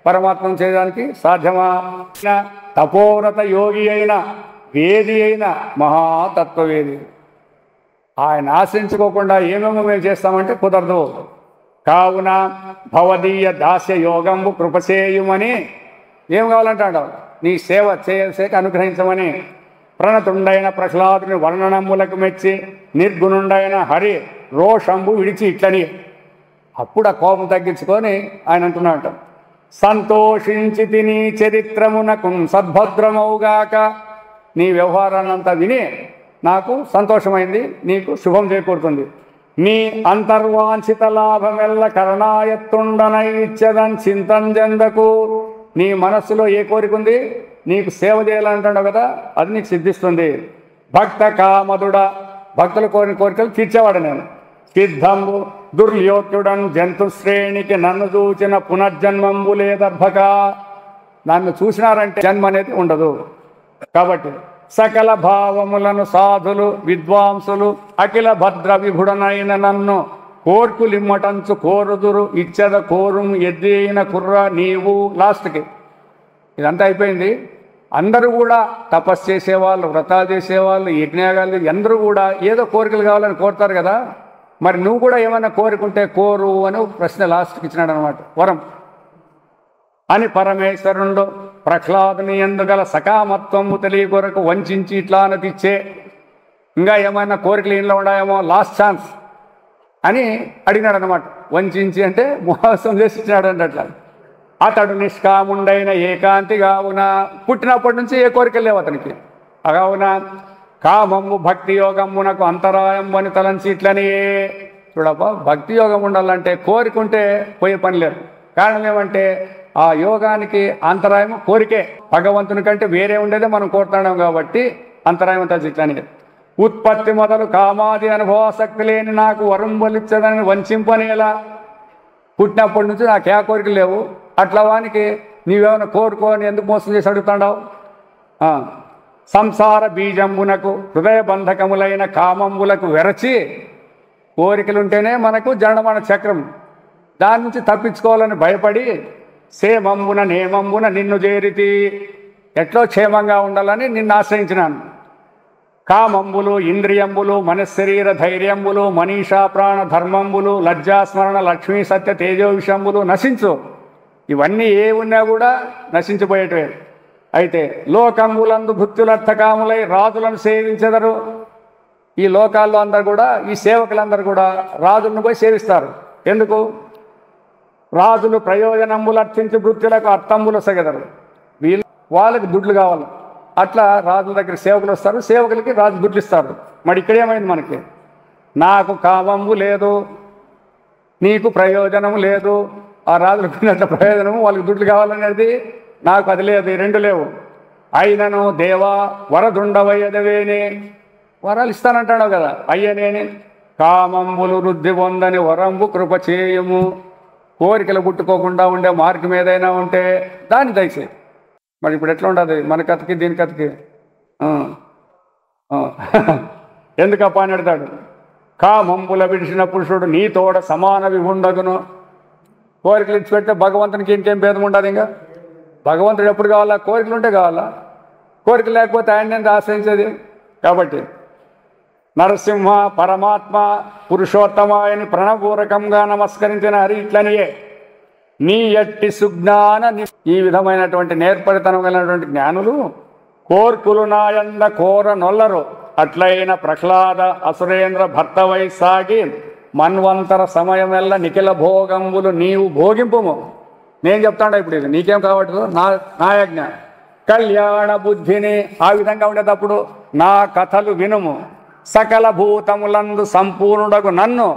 పరమాత్మను చేయడానికి సాధ్యమా? తపోరత యోగి అయిన వేది అయిన మహాతత్వవేది ఆయన ఆశ్రయించుకోకుండా ఏమేమో మేము చేస్తామంటే కుదరదు. కావున భవదీయ దాస్య యోగంబు కృపసేయుమని, ఏం కావాలంటాడు? నీ సేవ చేయసేక అనుగ్రహించమని. ప్రణతుండైన ప్రహ్లాదుని వర్ణనములకు మెచ్చి నిర్గుణుండైన హరి రోషంబు విడిచి ఇట్లని, అప్పుడు ఆ కోపం తగ్గించుకొని ఆయన అంటున్నాడు, సంతోషించి తిని చరిత్రమునకు సద్భద్రమవుగాక. నీ వ్యవహారాన్నంతా విని నాకు సంతోషమైంది, నీకు శుభం చేకూరుతుంది. నీ అంతర్వాంఛిత లాభమెల్ల కరణాయత్తుండనై ఇచ్చదని చింతంజందకు. నీ మనస్సులో ఏ కోరిక ఉంది, నీకు సేవ చేయాలంటాడు కదా, అది నీకు సిద్ధిస్తుంది. భక్త కామదుడ, భక్తులు కోరిన కోరికలు తీర్చేవాడు నేను. సిద్ధంబు దుర్యోక్యుడన్ జంతుశ్రేణికి నన్ను చూచిన పునర్జన్మంబు లేదర్భక. నన్ను చూసినారంటే జన్మ అనేది ఉండదు. కాబట్టి సకల భావములను సాధులు విద్వాంసులు అఖిల భద్ర విభుడనైన నన్ను కోర్కులిమ్మటంచు కోరుదురు ఇచ్చద కోరుము ఎద్దైన కుర్ర నీవు. లాస్ట్కి ఇదంతా అయిపోయింది. అందరూ కూడా తపస్సు చేసేవాళ్ళు, వ్రతాలు చేసేవాళ్ళు, యజ్ఞాగాలు అందరూ కూడా ఏదో కోరికలు కావాలని కోరుతారు కదా. మరి నువ్వు కూడా ఏమైనా కోరుకుంటే కోరు అని ప్రశ్న లాస్ట్కి ఇచ్చినాడు అనమాట, వరం అని. పరమేశ్వరుడు ప్రహ్లాదుని ఎందుగల సకామత్వము తెలియ కొరకు వంచి ఇట్లా అనిపించే ఇంకా ఏమైనా కోరికలు ఇంట్లో ఉన్నాయేమో లాస్ట్ ఛాన్స్ అని అడిగినాడు అనమాట. వంచి అంటే మోసం చేసి ఇచ్చినాడు అంటే అట్లా. అతడు నిష్కాముండైన ఏకాంతి కావున, పుట్టినప్పటి నుంచి ఏ కోరికలు లేవు అతనికి. కావున కామము భక్తి యోగమునకు అంతరాయం అని తలంచి ఇట్లని. చూడప్ప, భక్తి యోగం ఉండాలంటే కోరికుంటే పోయే పని లేదు. కారణం ఏమంటే ఆ యోగానికి అంతరాయం కోరికే. భగవంతుని కంటే వేరే ఉండేదే మనం కోరుతున్నాం కాబట్టి అంతరాయం తలంచి ఇట్లని. ఉత్పత్తి మొదలు కామాది అనుభవాసక్తి లేని నాకు వరం బలిచ్చదని వంచింపనేలా. పుట్టినప్పటి నుంచి నాకు ఏ కోరికలు లేవు, అట్లా వానికి నీవేమైనా కోరుకోని ఎందుకు మోసం చేసి అడుగుతాడావు? సంసార బీజంబునకు హృదయ బంధకములైన కామంబులకు వెరచి, కోరికలుంటేనే మనకు జనమన చక్రం, దాని నుంచి తప్పించుకోవాలని భయపడి సేమంబున నేమంబున నిన్ను చేరితి, ఎట్లో క్షేమంగా ఉండాలని నిన్ను ఆశ్రయించినాను. కామంబులు ఇంద్రియంబులు మనశ్శరీర ధైర్యంబులు మనీషా ప్రాణ ధర్మంబులు లజ్జాస్మరణ లక్ష్మీ సత్య తేజో విషంబులు నశించు. ఇవన్నీ ఏ ఉన్నా కూడా నశించిపోయేటివే. అయితే లోకంబులందు భృత్యులర్థకాములై రాజులను సేవించెదరు. ఈ లోకాల్లో అందరు కూడా, ఈ సేవకులందరూ కూడా రాజులను పోయి సేవిస్తారు. ఎందుకు? రాజులు ప్రయోజనంబులు అర్థించి భృత్యులకు అర్థంబులు సగెదరు. వాళ్ళకి దుడ్లు కావాలి, అట్లా రాజుల దగ్గర సేవకులు వస్తారు, సేవకులకి రాజు దుడ్లు ఇస్తారు. మరి ఇక్కడ ఏమైంది మనకి? నాకు కామంబు లేదు, నీకు ప్రయోజనం లేదు. ఆ రాజులకు ఉన్నట్ల ప్రయోజనము, వాళ్ళకి దుడ్లు కావాలనేది నాకు అది లేదు, ఈ రెండు లేవు. అయినను దేవా వరదుండవయ్యదవేని, వరాలు ఇస్తానంటాడు కదా, అయ్యనేని కామంబులు వృద్ధి పొందని వరంబు కృప చేయము. కోరికలు పుట్టుకోకుండా ఉండే మార్గం ఏదైనా ఉంటే దాన్ని దయచేయి. మరి ఇప్పుడు ఎట్లా ఉండదు మన కథకి దీని కథకి? ఎందుకప్ప అని అడతాడు. కామంబుల విడిచిన పురుషుడు నీ తోడ సమాన విభుండగును. కోరికలు ఇచ్చిపెడితే భగవంతునికి ఇంకేం భేదం ఉండదు. ఇంకా భగవంతుడు ఎప్పుడు కావాలా? కోరికలు ఉంటే కావాలా, కోరికలు లేకపోతే ఆయన ఎంత ఆశ్రయించేది? కాబట్టి నరసింహ పరమాత్మ పురుషోత్తమాయని ప్రణపూర్వకంగా నమస్కరించిన హరి ఇట్లనియే నీ ఎట్టి సుజ్ఞాన. ఈ విధమైనటువంటి నేర్పరితనం కలిగినటువంటి జ్ఞానులు కోర్కులు నాయంద కోర నొల్లరు. అట్లయిన ప్రహ్లాద అసురేంద్ర భర్తవై సాగి మన్వంతర సమయమెల్ల నిఖిల భోగంబులు నీవు భోగింపుము. నేను చెప్తాడా ఇప్పుడు, ఇది నీకేం కావట్లేదు, నా యజ్ఞ కళ్యాణ బుద్ధిని. ఆ విధంగా ఉండేటప్పుడు నా కథలు వినుము. సకల భూతములందు సంపూర్ణుడకు నన్ను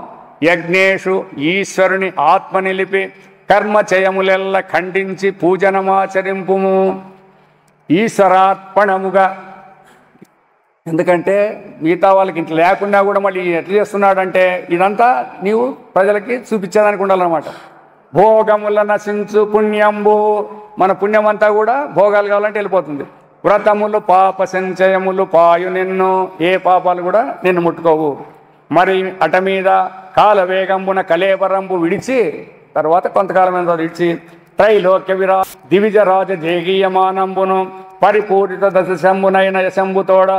యజ్ఞేషు ఈశ్వరుని ఆత్మ నిలిపి కర్మచయములెల్ల ఖండించి పూజనమాచరింపుము ఈశ్వరార్పణముగా. ఎందుకంటే మిగతా వాళ్ళకి ఇంట్లో లేకుండా కూడా మళ్ళీ ఎట్లా చేస్తున్నాడంటే ఇదంతా నీవు ప్రజలకి చూపించేదానికి ఉండాలన్నమాట. భోగముల నశించు పుణ్యంబు, మన పుణ్యం అంతా కూడా భోగాలు కావాలంటే వెళ్ళిపోతుంది. వ్రతములు పాప సంచయములు పాయు నిన్ను, ఏ పాపాలు కూడా నిన్ను ముట్టుకోవు. మరి అట మీద కాలవేగంబున కలేబరంబు విడిచి, తర్వాత కొంతకాలం ఎంత విడిచి త్రైలోక్య విరా దివిజ రాజ జేగీయమానంబును పరిపూరిత దశశంభునైన యశంభుతోడ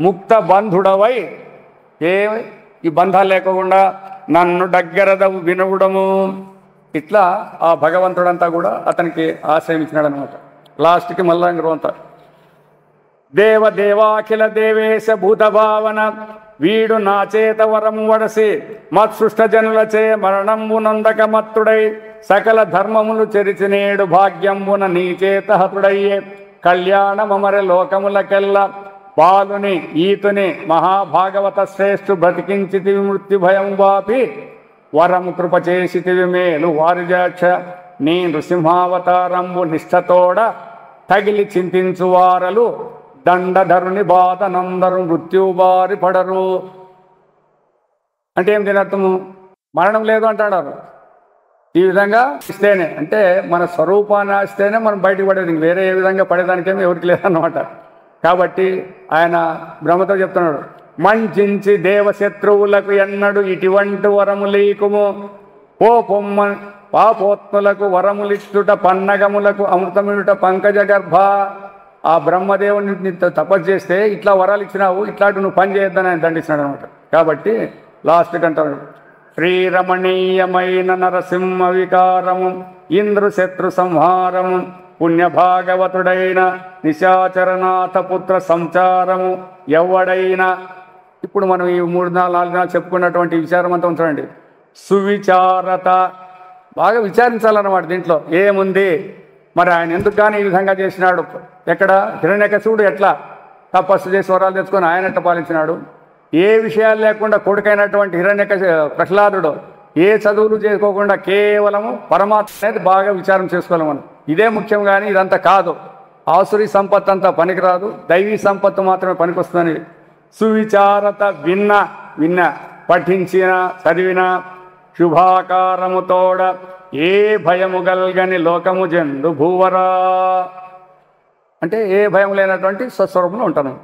ముక్త బంధుడవై, ఈ బంధాలు లేకుండా నన్ను దగ్గరదవు వినుడము. ఇట్లా ఆ భగవంతుడంతా కూడా అతనికి ఆశ్రయించినాడు అనమాట. లాస్ట్కి మళ్ళా ఇంకంతా దేవదేవాఖిల దేవేశ భూతభావన వీడు నా చేత వరము వడసి మత్సృష్ట జనులచే మరణంబు నందక మత్తుడై సకల ధర్మములు చెరిచినేడు భాగ్యంబున నీ చేత హతుడయ్యే కళ్యాణమమర లోకములకెల్ల బాలుని ఈతుని మహాభాగవత శ్రేష్ఠు బ్రతికించితివి మృత్యు భయం వాపి వరము కృప చేసితివి మేలు వారిజాక్ష నీ నృసింహావతారంబు నిష్ఠతోడ తగిలి చింతించు వారలు దండధరుని బాధ నందరు మృత్యుబారి పడరు. అంటే ఏం తినర్థము? మరణం లేదు అంటాడారు. ఈ విధంగా ఇస్తేనే, అంటే మన స్వరూపాన్ని ఆస్తేనే మనం బయటకు పడేది, వేరే ఏ విధంగా పడేదానికేమో ఎవరికి లేదన్నమాట. కాబట్టి ఆయన బ్రహ్మతో చెప్తున్నాడు, మంచించి దేవశత్రువులకు ఎన్నడు ఇటువంటి వరములీకుము ఓ పొమ్మ పాపోత్ములకు వరములిచ్చుట పన్నగములకు అమృతమిడుట పంకజ గర్భ. ఆ బ్రహ్మదేవుని తపస్సు చేస్తే ఇట్లా వరాలు ఇచ్చినావు, ఇట్లాంటి నువ్వు పని చేయొద్దని ఆయన దండిస్తున్నాడు అనమాట. కాబట్టి లాస్ట్కి అంటాడు, శ్రీరమణీయమైన నరసింహ వికారము ఇంద్రు శత్రు సంహారము పుణ్యభాగవతుడైన నిశాచరనాథ పుత్ర సంచారము ఎవడైనా. ఇప్పుడు మనం ఈ 3-4 నాలుగు చెప్పుకున్నటువంటి విచారం అంతా ఉంచండి. సువిచారత, బాగా విచారించాలన్నమాట. దీంట్లో ఏముంది, మరి ఆయన ఎందుకు కానీ ఈ విధంగా చేసినాడు, ఎక్కడ హిరణ్యకశిపుడు ఎట్లా తపస్సు చేసి వరాలు తెచ్చుకొని ఆయన ఎట్లా పాలించినాడు, ఏ విషయాలు లేకుండా కొడుకైనటువంటి ప్రహ్లాదుడు ఏ చదువులు చేసుకోకుండా కేవలము పరమాత్మ అనేది బాగా విచారం చేసుకోవాలి మనం. ఇదే ముఖ్యం, కానీ ఇదంతా కాదు. ఆసురీ సంపత్తు అంతా పనికిరాదు, దైవీ సంపత్తు మాత్రమే పనికొస్తుందని సువిచారత విన్న పఠించిన చదివిన శుభాకారముతోడ ఏ భయము గల్గని లోకము జందు భూవరా, అంటే ఏ భయం లేనటువంటి స్వస్వరూపంలో ఉంటాను.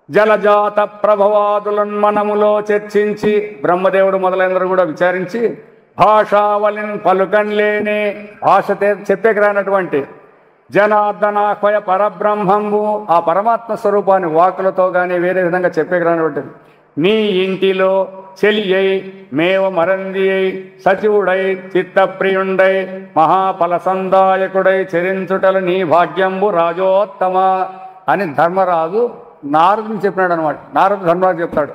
జలజాత ప్రభవాదులను మనములో చర్చించి, బ్రహ్మదేవుడు మొదలైనరు కూడా విచారించి, భాషావళిని పలుకన్లేని భాష చెప్పేకి రానటువంటి జనార్దనాహ్వయ పరబ్రహ్మంబు, ఆ పరమాత్మ స్వరూపాన్ని వాకులతో కానీ వేరే విధంగా చెప్పేకి రానటువంటిది. నీ ఇంటిలో చెలియై మేవ మరందియై సచివుడై చిత్తప్రియుండై మహాఫల సందాయకుడై చరించుటలు నీ భాగ్యంబు రాజోత్తమ అని ధర్మరాజు నారదుని చెప్పినాడు అనమాట. నారదు ధర్మరాజు చెప్తాడు,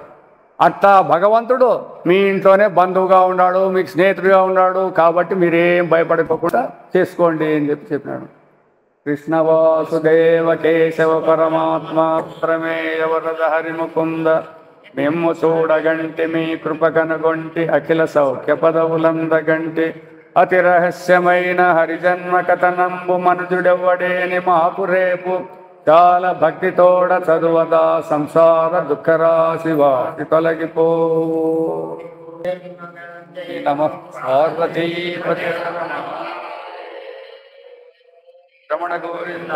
అట్లా భగవంతుడు మీ ఇంట్లోనే బంధువుగా ఉన్నాడు, మీకు స్నేహితుడిగా ఉన్నాడు, కాబట్టి మీరేం భయపడిపోకుండా చేసుకోండి అని చెప్పినాడు. కృష్ణ వాసుదేవ కేశవ పరమాత్మ ప్రమేయ వరద హరిముకుంద మేము చూడగంటి మీ కృప కనుగొంటి అఖిల సౌఖ్య పదవులందగంటి అతి రహస్యమైన హరిజన్మ కథనంబు మనుజుడెవ్వడేని మాకు రేపు చాలా భక్తితోడ చదువదా సంసార దుఃఖరాశి వాటి తొలగిపో. నమః పార్వతీపతి రమణ గోవింద.